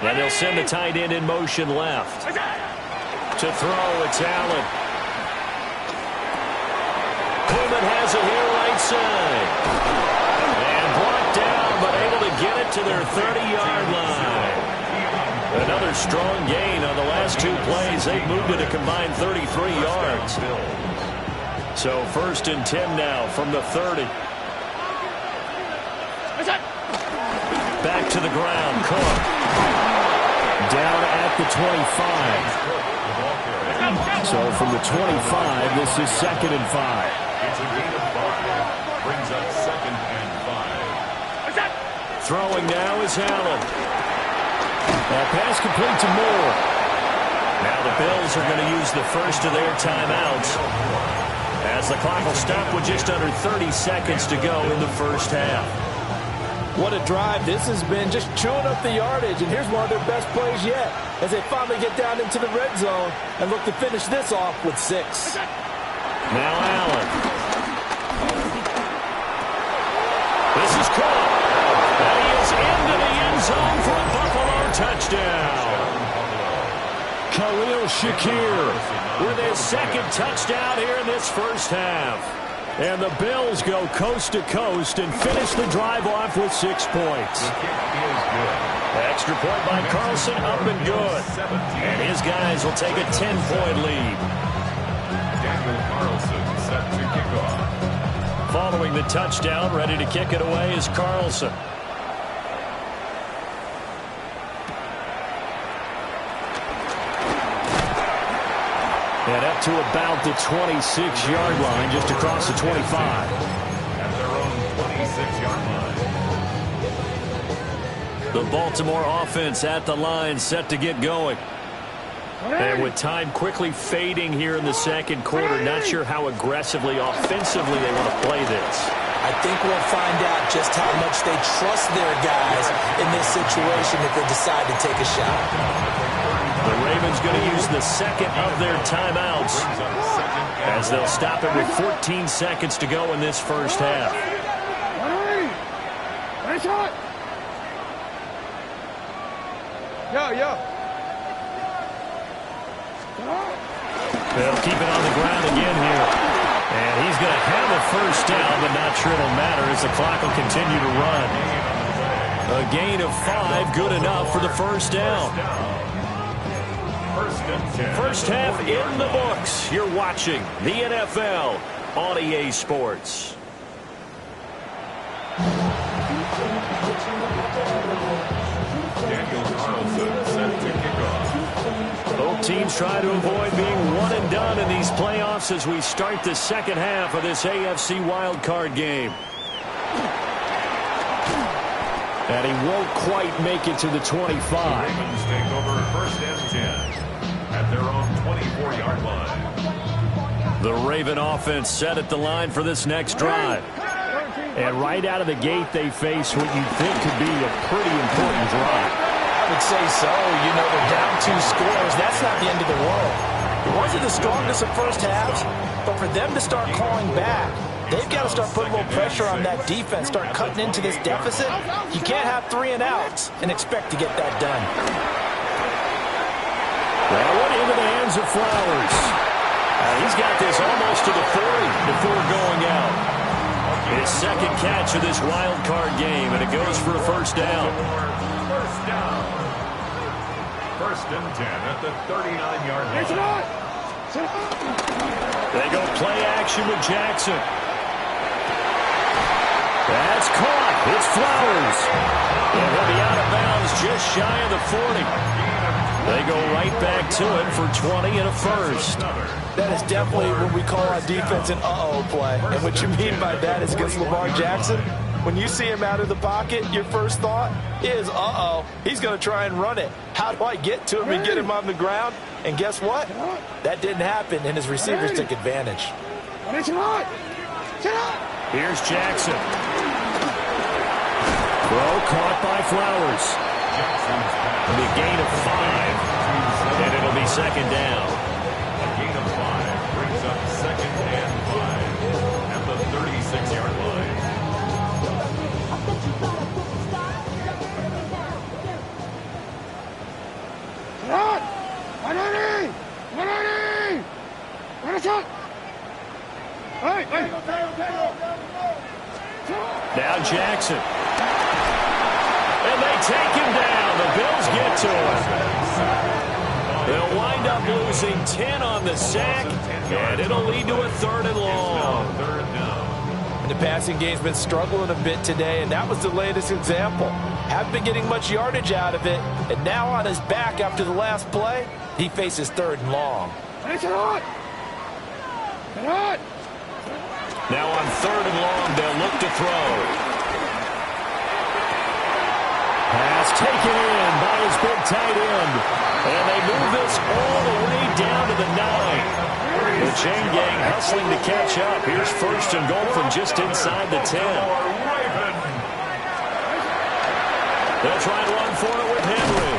And they'll send the tight end in motion left. To throw, it's Allen. Pullman has it here right side. And brought down, but able to get it to their 30-yard line. Another strong gain on the last 2 plays. They've moved it a combined 33 yards. So 1st and 10 now from the 30. Back to the ground, Cook. Down at the 25. So from the 25, this is 2nd and 5. It's a gain of 5. Brings up 2nd and 5. Throwing now is Allen. That pass complete to Moore. Now the Bills are going to use the first of their timeouts, as the clock will stop with just under 30 seconds to go in the first half. What a drive this has been, just chewing up the yardage. And here's one of their best plays yet, as they finally get down into the red zone and look to finish this off with 6. Now Allen. This is caught. And he is into the end zone for a Buffalo touchdown. Khalil Shakir with his 2nd touchdown here in this first half. And the Bills go coast to coast and finish the drive off with 6 points. Extra point by Carlson, up and good. And his guys will take a 10-point lead. Daniel Carlson set to kick off. Following the touchdown, ready to kick it away is Carlson. And up to about the 26-yard line, just across the 25. At their own 26-yard line. The Baltimore offense at the line, set to get going. And with time quickly fading here in the second quarter, not sure how aggressively, offensively they want to play this. I think we'll find out just how much they trust their guys in this situation if they decide to take a shot. The Ravens going to use the 2nd of their timeouts, as they'll stop it with 14 seconds to go in this first half. They'll keep it on the ground again here. And he's going to have a first down, but not sure it'll matter as the clock will continue to run. A gain of 5, good enough for the first down. First half in the books. You're watching the NFL on EA Sports. Both teams try to avoid being one and done in these playoffs as we start the second half of this AFC wildcard game. And he won't quite make it to the 25. The Ravens take over first and 10 at their own 24-yard line. The Raven offense set at the line for this next drive. And right out of the gate, they face what you think could be a pretty important drive. I would say so. You know, they're down 2 scores. That's not the end of the world. It wasn't the strongest of first halves, but for them to start clawing back, they've got to start putting a little pressure on that defense, start cutting into this deficit. You can't have 3 and outs and expect to get that done. That one into the hands of Flowers. He's got this almost to the 40 before going out. His second catch of this wild card game, and it goes for a first down. First down. First and 10 at the 39-yard line. They go play action with Jackson. That's caught. It's Flowers. And he'll be out of bounds just shy of the 40. They go right back to it for 20 and a first. That is definitely what we call on defense an uh-oh play. And what you mean by that is against Lamar Jackson, when you see him out of the pocket, your first thought is, uh-oh, he's going to try and run it. How do I get to him and get him on the ground? And guess what? That didn't happen, and his receivers took advantage. Here's Jackson. Throw caught by Flowers. The gain of 5, and it'll be second down. A gain of 5 brings up second and 5 at the 36-yard line. Now Jackson. And they take him down. The Bills get to him. They'll wind up losing 10 on the sack, and it'll lead to a 3rd and long. And the passing game's been struggling a bit today, and that was the latest example. Haven't been getting much yardage out of it, and now on his back after the last play, he faces 3rd and long. Now on 3rd and long, they'll look to throw. Pass taken in by his big tight end. And they move this all the way down to the 9. The chain gang hustling to catch up. Here's 1st and goal from just inside the 10. They'll try and run for it with Henry.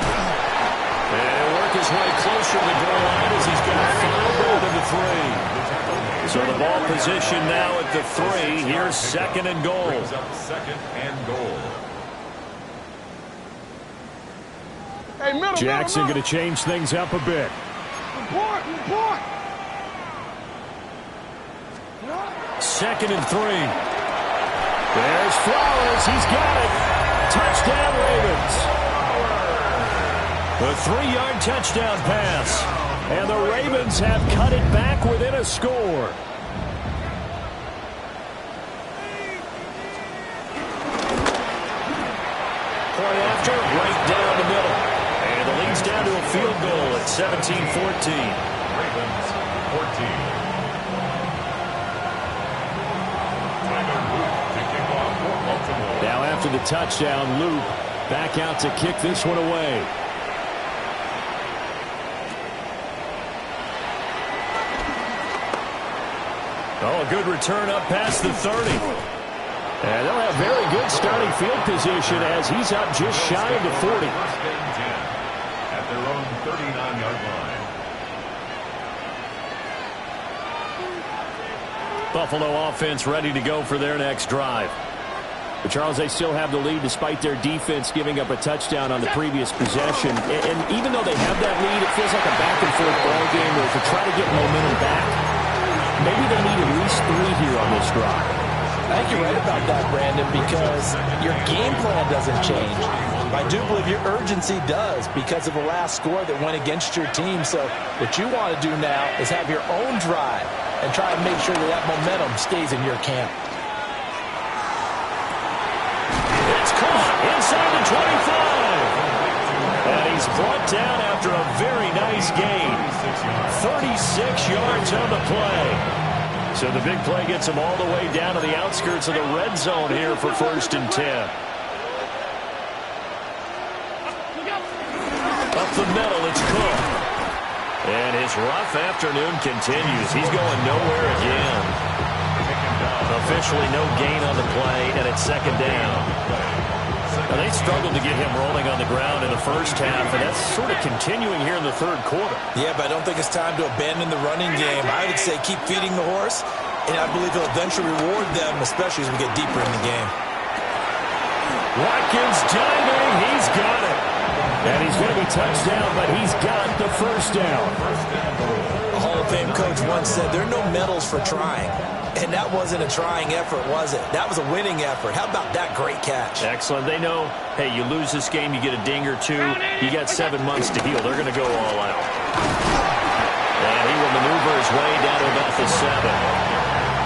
And he'll work his way closer to the goal line as he's going to fumble to the 3. So the ball position now at the 3. Here's 2nd and goal. Second and goal. Jackson going to change things up a bit. Second and 3. There's Flowers. He's got it. Touchdown, Ravens. A 3-yard touchdown pass. And the Ravens have cut it back within a score. Point after, right down the middle. And the lead's down to a field goal at 17-14. Ravens 14. Now after the touchdown, Luke back out to kick this one away. Oh, a good return up past the 30. And they'll have very good starting field position as he's up just shy of the 40. First and 10 at their own 39-yard line. Buffalo offense ready to go for their next drive. But Charles, they still have the lead despite their defense giving up a touchdown on the previous possession. And even though they have that lead, it feels like a back-and-forth ball game where to try to get momentum back, maybe they need at least 3 here on this drive. I think you're right about that, Brandon, because your game plan doesn't change. I do believe your urgency does because of the last score that went against your team. So what you want to do now is have your own drive and try and make sure that that momentum stays in your camp. It's caught inside the 25. And he's brought down after a very nice gain. 36 yards on the play. So the big play gets him all the way down to the outskirts of the red zone here for 1st and 10. Up the middle, it's Cook. And his rough afternoon continues. He's going nowhere again. Officially no gain on the play, and it's 2nd down. Now, they struggled to get him rolling on the ground in the first half, and that's sort of continuing here in the 3rd quarter. Yeah, but I don't think it's time to abandon the running game. I would say keep feeding the horse, and I believe he'll eventually reward them, especially as we get deeper in the game. Watkins diving. He's got it. And he's going to be touched down, but he's got the 1st down. A Hall of Fame coach once said there are no medals for trying. And that wasn't a trying effort, was it? That was a winning effort. How about that great catch? Excellent. They know, hey, you lose this game, you get a ding or 2. You got 7 months to heal. They're going to go all out. And he will maneuver his way down to about the 7.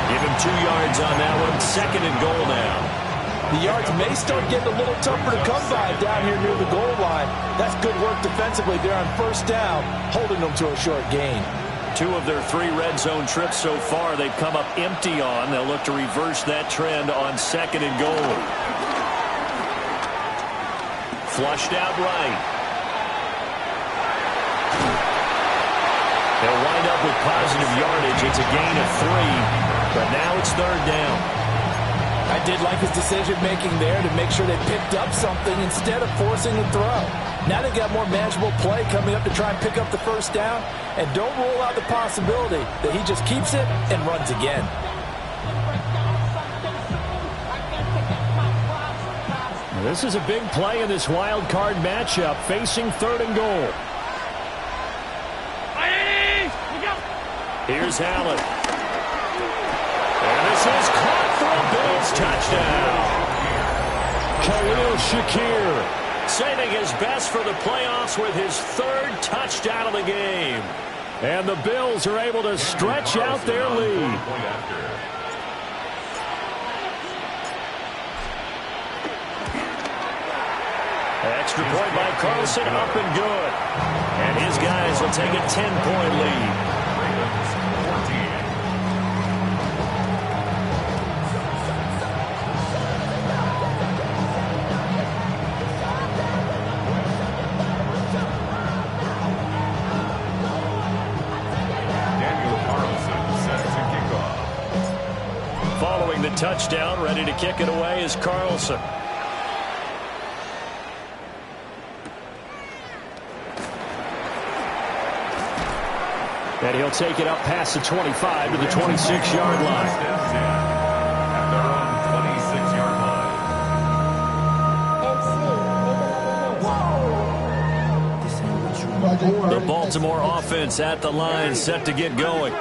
Give him 2 yards on that one. 2nd and goal now. The yards may start getting a little tougher to come by down here near the goal line. That's good work defensively there on 1st down, holding them to a short gain. 2 of their 3 red zone trips so far they've come up empty on. They'll look to reverse that trend on 2nd and goal. Flushed out right. They'll wind up with positive yardage. It's a gain of 3, but now it's 3rd down. I did like his decision-making there to make sure they picked up something instead of forcing the throw. Now they've got more manageable play coming up to try and pick up the 1st down, and don't rule out the possibility that he just keeps it and runs again. This is a big play in this wild card matchup, facing 3rd and goal. Here's Allen. And this is caught for a Bills touchdown. Khalil Shakir saving his best for the playoffs with his 3rd touchdown of the game. And the Bills are able to stretch out their lead. Extra point by Carlson, up and good. And his guys will take a 10-point lead. Following the touchdown, ready to kick it away is Carlson. And he'll take it up past the 25 to the 26-yard line. At their own 26-yard line. The Baltimore offense at the line, set to get going.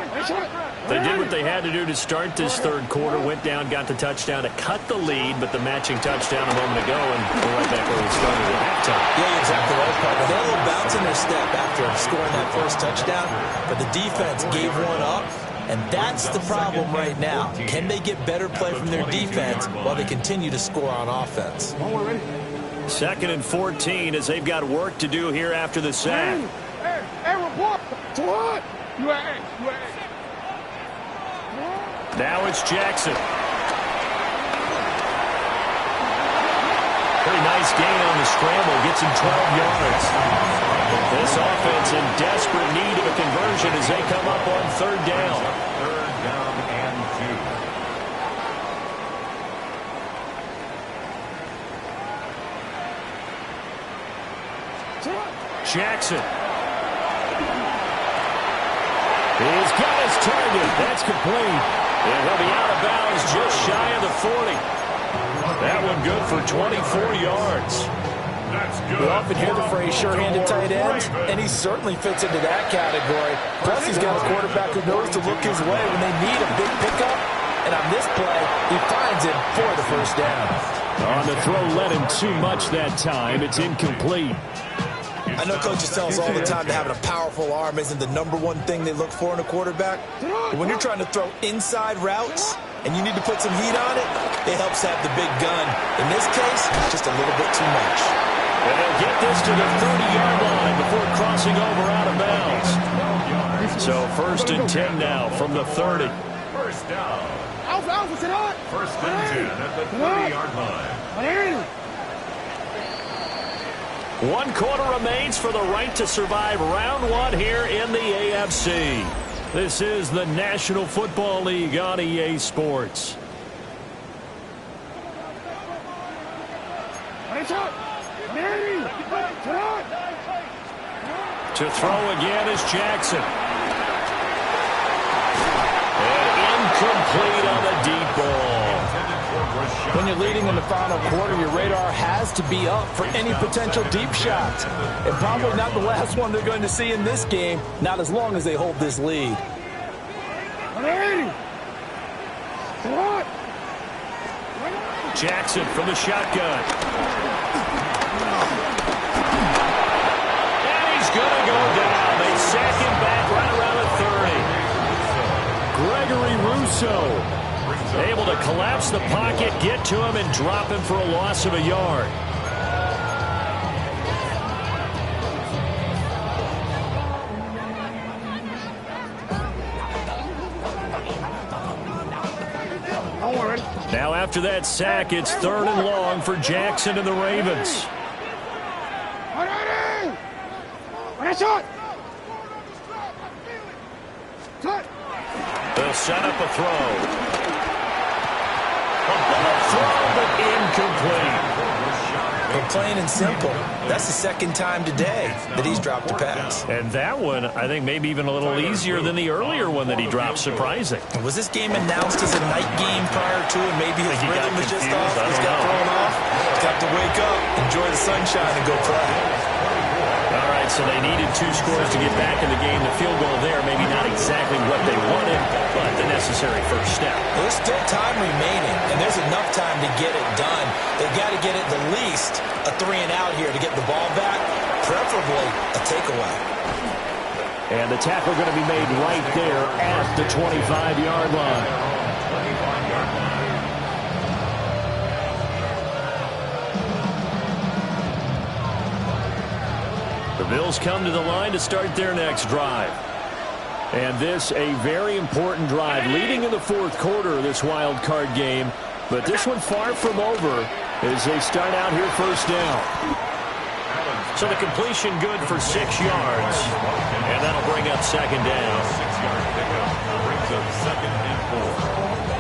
They did what they had to do to start this 3rd quarter, went down, got the touchdown to cut the lead, but the matching touchdown a moment ago, and we're right back where we started at halftime. Yeah, you're exactly right, partner. They had a little bounce in their step after scoring that 1st touchdown, but the defense gave one up, and that's the problem right now. Can they get better play from their defense while they continue to score on offense? 2nd and 14 as they've got work to do here after the sack. Hey, report. What? Now it's Jackson. Pretty nice gain on the scramble. Gets him 12 yards. This offense in desperate need of a conversion as they come up on 3rd down. 3rd down and 2. Jackson. He's got his target. That's complete. And he'll be out of bounds just shy of the 40. That one good for 24 yards. We often hear the phrase sure-handed tight ends, and he certainly fits into that category. Plus, he's got a quarterback who knows to look his way when they need a big pickup. And on this play, he finds him for the first down. On the throw, led him too much that time. It's incomplete. I know coaches tell us all the time that having a powerful arm isn't the #1 thing they look for in a quarterback. But when you're trying to throw inside routes and you need to put some heat on it, it helps have the big gun. In this case, just a little bit too much. And they'll get this to the 30-yard line before crossing over out of bounds. So 1st and 10 now from the 30. First down. First and 10 at the 30-yard line. 1 quarter remains for the right to survive round 1 here in the AFC. This is the National Football League on EA Sports. To throw again is Jackson. And incomplete on the deep ball. When you're leading in the final quarter, your radar has to be up for any potential deep shots. And probably not the last one they're going to see in this game, not as long as they hold this lead. Jackson from the shotgun. And he's going to go down. They sack him back right around the 30. Gregory Rousseau able to collapse the pocket, get to him, and drop him for a loss of a yard. Now after that sack, it's 3rd and long for Jackson and the Ravens. They'll set up a throw. A bullet throw, but incomplete. But plain and simple, that's the 2nd time today that he's dropped a pass. And that one, I think, maybe even a little easier than the earlier one that he dropped. Surprising. Was this game announced as a night game prior to it? Maybe his rhythm was just off. He's got thrown off. He's got to wake up, enjoy the sunshine, and go play. All right, so they needed 2 scores to get back in the game. The field goal there, maybe not exactly what they wanted, but the necessary first step. There's still time remaining, and there's enough time to get it done. They've got to get it the least a 3-and-out here to get the ball back, preferably a takeaway. And the tackle going to be made right there at the 25-yard line. The Bills come to the line to start their next drive. And this a very important drive leading in the 4th quarter of this wild card game. But this one far from over as they start out here 1st down. So the completion good for 6 yards. And that'll bring up 2nd down. 6-yard pickup brings up 2nd and 4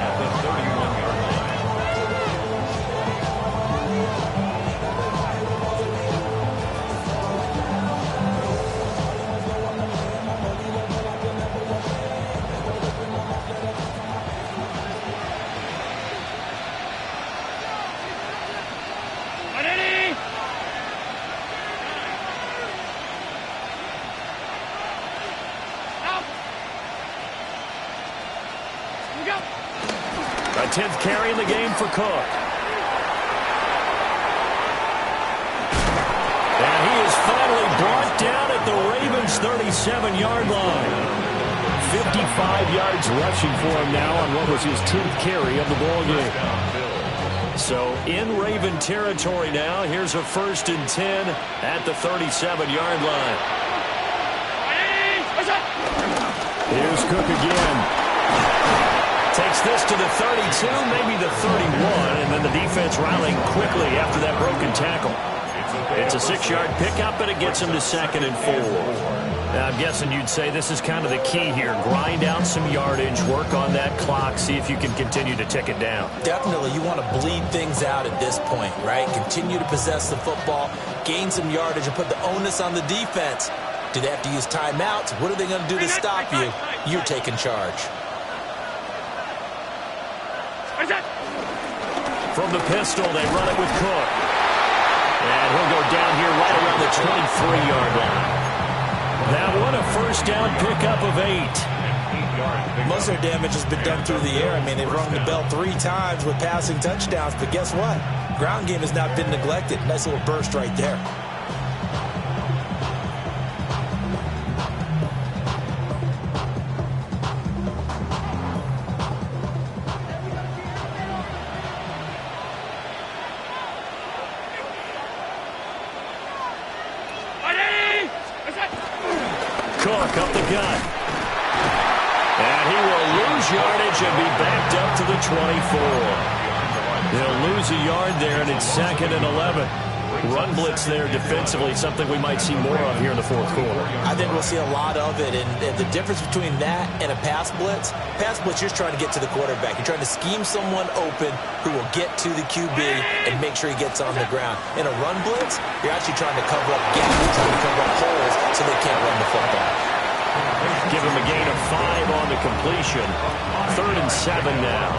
at the 31-yard line. A 10th carry in the game for Cook. And he is finally brought down at the Ravens' 37-yard line. 55 yards rushing for him now on what was his 10th carry of the ball game. So in Raven territory now, here's a 1st and 10 at the 37-yard line. Here's Cook again. Takes this to the 32, maybe the 31, and then the defense rallying quickly after that broken tackle. It's a 6-yard pickup, and it gets him to 2nd and 4. Now, I'm guessing you'd say this is kind of the key here. Grind out some yardage, work on that clock, see if you can continue to tick it down. Definitely, you want to bleed things out at this point, right? Continue to possess the football, gain some yardage, and put the onus on the defense. Do they have to use timeouts? What are they going to do to stop you? You're taking charge. From the pistol, they run it with Cook. And he'll go down here right around the 23-yard line. That one, a first down pickup of 8. Most of their damage has been done through the air. I mean, they've rung the bell 3 times with passing touchdowns, but guess what? Ground game has not been neglected. Nice little burst right there. Cook up the gut. And he will lose yardage and be backed up to the 24. They'll lose a yard there, and it's 2nd and 11. Run blitz there defensively, something we might see more of here in the fourth quarter. I think we'll see a lot of it, and the difference between that and a pass blitz, you're just trying to get to the quarterback. You're trying to scheme someone open who will get to the QB and make sure he gets on the ground. In a run blitz, you're actually trying to cover up gaps, you're trying to cover up holes so they can't run the football. Give him a gain of 5 on the completion. 3rd and 7 now.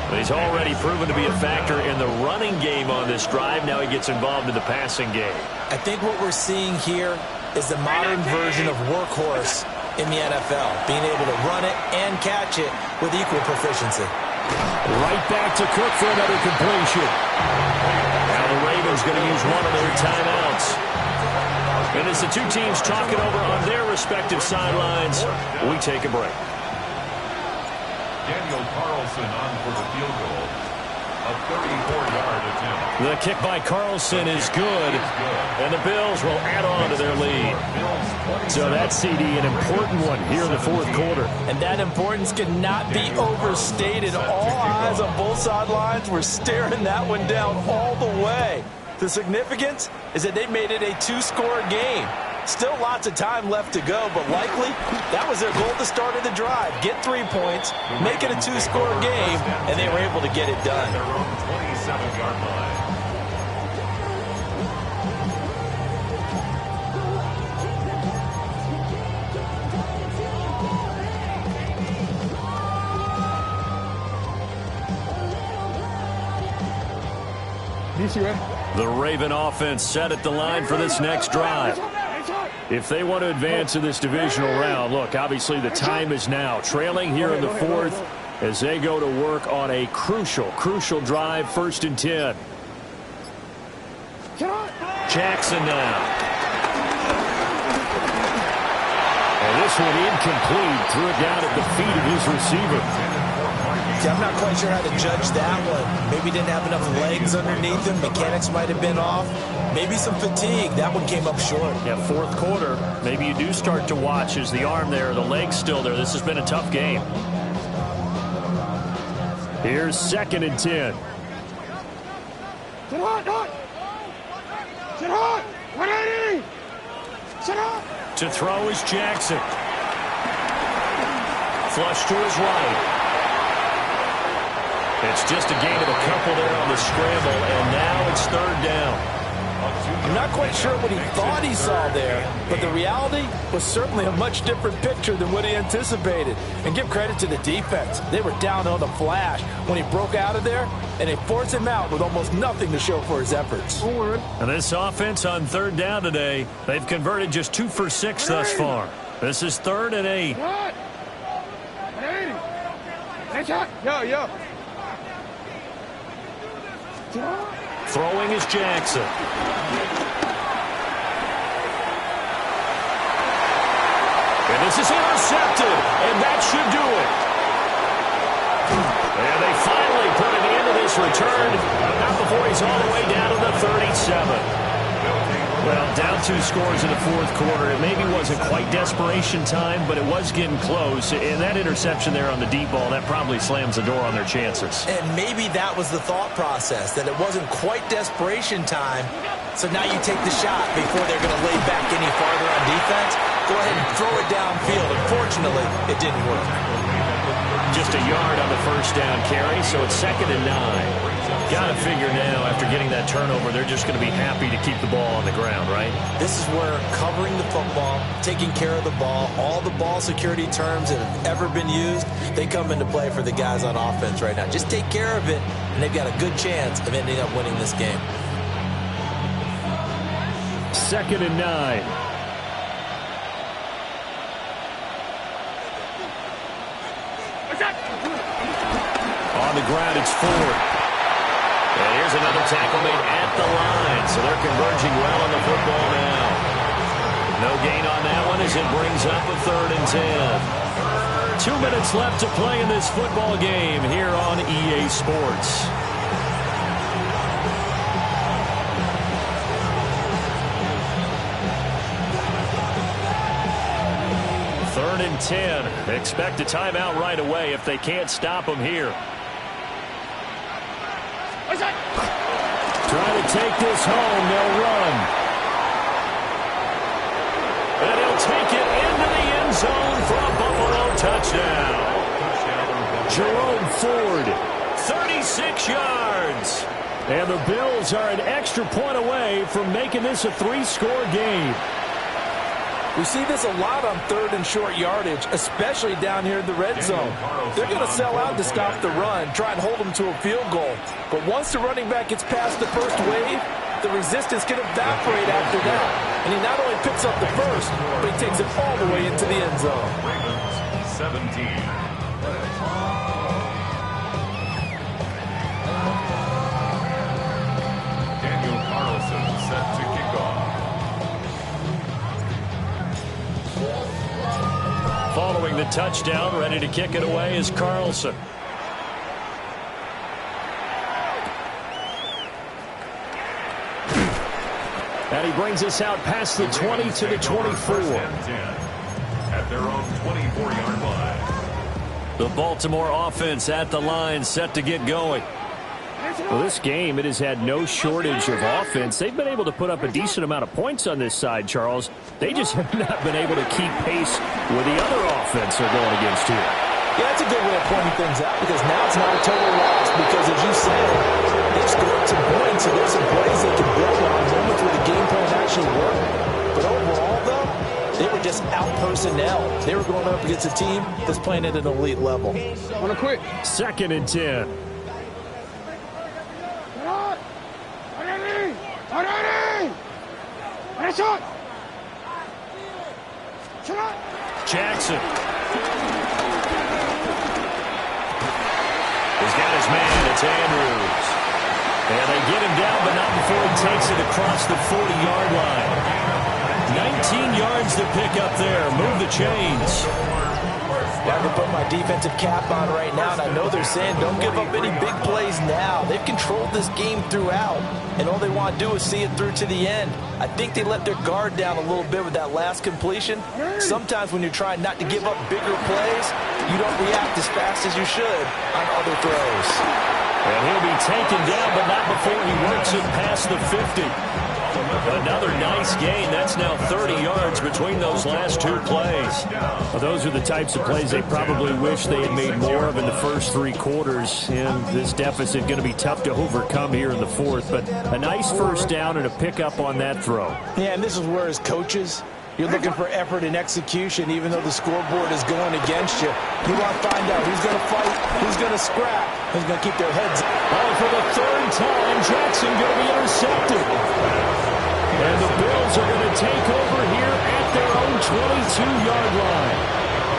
But he's already proven to be a factor in the running game on this drive. Now he gets involved in the passing game. I think what we're seeing here is the modern version of workhorse in the NFL, being able to run it and catch it with equal proficiency. Right back to Cook for another completion. Now the Ravens going to use one of their timeouts. And as the two teams talk it over on their respective sidelines, we take a break. Daniel Carlson on for the field goal. A 34-yard attempt. The kick by Carlson is good, and the Bills will add on to their lead. So that CD, an important one here in the fourth quarter. And that importance cannot be overstated. All eyes on both sidelines were staring that one down all the way. The significance is that they made it a 2-score game. Still lots of time left to go, but likely that was their goal at the start of the drive. Get 3 points, make it a 2-score game, and they were able to get it done. Their own 27-yard line. The Raven offense set at the line for this next drive. If they want to advance in this divisional round, look, obviously the time is now. Trailing here in the fourth as they go to work on a crucial drive, 1st and 10. Jackson now. And this one incomplete. Threw it down at the feet of his receiver. I'm not quite sure how to judge that one. Maybe didn't have enough legs underneath him. Mechanics might have been off. Maybe some fatigue. That one came up short. Yeah, fourth quarter. Maybe you do start to watch as the arm there, the leg's still there. This has been a tough game. Here's 2nd and 10. Sit hot! Sit hot! 180! Sit hot! To throw is Jackson. Flush to his right. It's just a gain of a couple there on the scramble, and now it's 3rd down. I'm not quite sure what he thought he saw there, but the reality was certainly a much different picture than what he anticipated. And give credit to the defense. They were down on the flash when he broke out of there, and they forced him out with almost nothing to show for his efforts. And this offense on 3rd down today, they've converted just 2 for 6 thus far. This is 3rd and 8. 180! Yo! Throwing is Jackson. And this is intercepted, and that should do it. And they finally put an end to this return, but not before he's all the way down to the 37. Well, down 2 scores in the fourth quarter. It maybe wasn't quite desperation time, but it was getting close. And that interception there on the deep ball, that probably slams the door on their chances. And maybe that was the thought process, that it wasn't quite desperation time. So now you take the shot before they're going to lay back any farther on defense. Go ahead and throw it downfield. Unfortunately, it didn't work. Just a yard on the first down carry, so it's 2nd and 9. Got to figure now, after getting that turnover, they're just going to be happy to keep the ball on the ground, right? This is where covering the football, taking care of the ball, all the ball security terms that have ever been used, they come into play for the guys on offense right now. Just take care of it, and they've got a good chance of ending up winning this game. 2nd and 9. On the ground, it's Ford. And here's another tackle made at the line, so they're converging well on the football now. No gain on that one as it brings up a 3rd and 10. 2 minutes left to play in this football game here on EA Sports. Third and 10. Expect a timeout right away if they can't stop them here. Trying to take this home. They'll run. And he'll take it into the end zone for a Buffalo touchdown. Jerome Ford, 36 yards. And the Bills are an extra point away from making this a 3-score game. We see this a lot on 3rd and short yardage, especially down here in the red zone. They're going to sell out to stop the run, try and hold them to a field goal. But once the running back gets past the first wave, the resistance can evaporate after that. And he not only picks up the first, but he takes it all the way into the end zone. 17. Set to kick off. Following the touchdown, ready to kick it away is Carlson. And he brings us out past the 20 to the 24. At their own 24-yard line. The Baltimore offense at the line, set to get going. Well, this game, it has had no shortage of offense. They've been able to put up a decent amount of points on this side, Charles. They just have not been able to keep pace with the other offense they're going against here. Yeah, that's a good way of pointing things out because now it's not a total loss because, as you said, they've scored some points and there's some plays they can build on moments where the game plan actually worked. But overall, though, they were just out personnel. They were going up against a team that's playing at an elite level. Want to quit? 2nd and 10. Jackson. He's got his man. It's Andrews. And they get him down, but not before he takes it across the 40-yard line. 19 yards to pick up there. Move the chains. I can put my defensive cap on right now, and I know they're saying don't give up any big plays now. They've controlled this game throughout, and all they want to do is see it through to the end. I think they let their guard down a little bit with that last completion. Sometimes when you're trying not to give up bigger plays, you don't react as fast as you should on other throws. And he'll be taken down, but not before he works it past the 50. Another nice gain. That's now 30 yards between those last 2 plays. Well, those are the types of plays they probably wish they had made more of in the first 3 quarters. And this deficit going to be tough to overcome here in the 4th. But a nice first down and a pickup on that throw. Yeah, and this is where as coaches, you're looking for effort and execution, even though the scoreboard is going against you. You want to find out who's going to fight, who's going to scrap, who's going to keep their heads up. Oh, for the 3rd time, Jackson going to be intercepted. And the Bills are going to take over here at their own 22-yard line.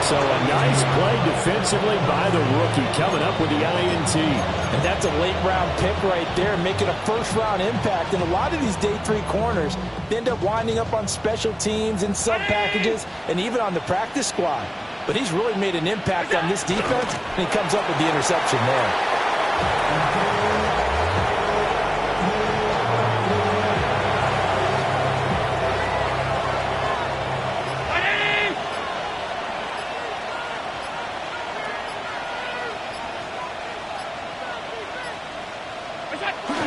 So a nice play defensively by the rookie coming up with the INT. And that's a late-round pick right there, making a first-round impact. And a lot of these day 3 corners end up winding up on special teams and sub-packages and even on the practice squad. But he's really made an impact on this defense, and he comes up with the interception there.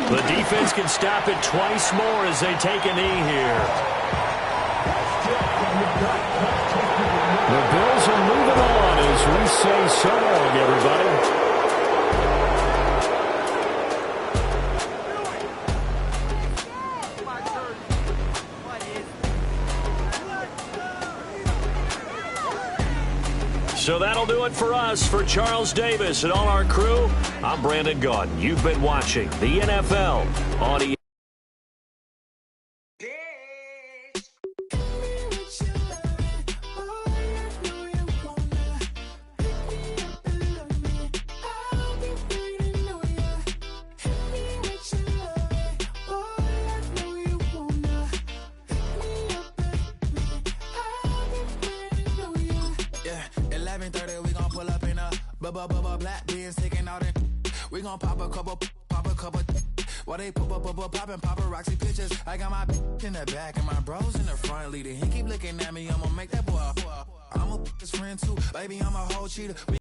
The defense can stop it twice more as they take a knee here. The Bills are moving on as we say so long, everybody. So that'll do it for us. For Charles Davis and all our crew, I'm Brandon Gaudin. You've been watching the NFL on EA. Black beans taking out it. We gon' pop a couple. While they poppin' paparazzi pictures. I got my in the back and my bros in the front leading. He keep looking at me, I'ma make that boy. I'm a his friend too, baby, I'm a whole cheater.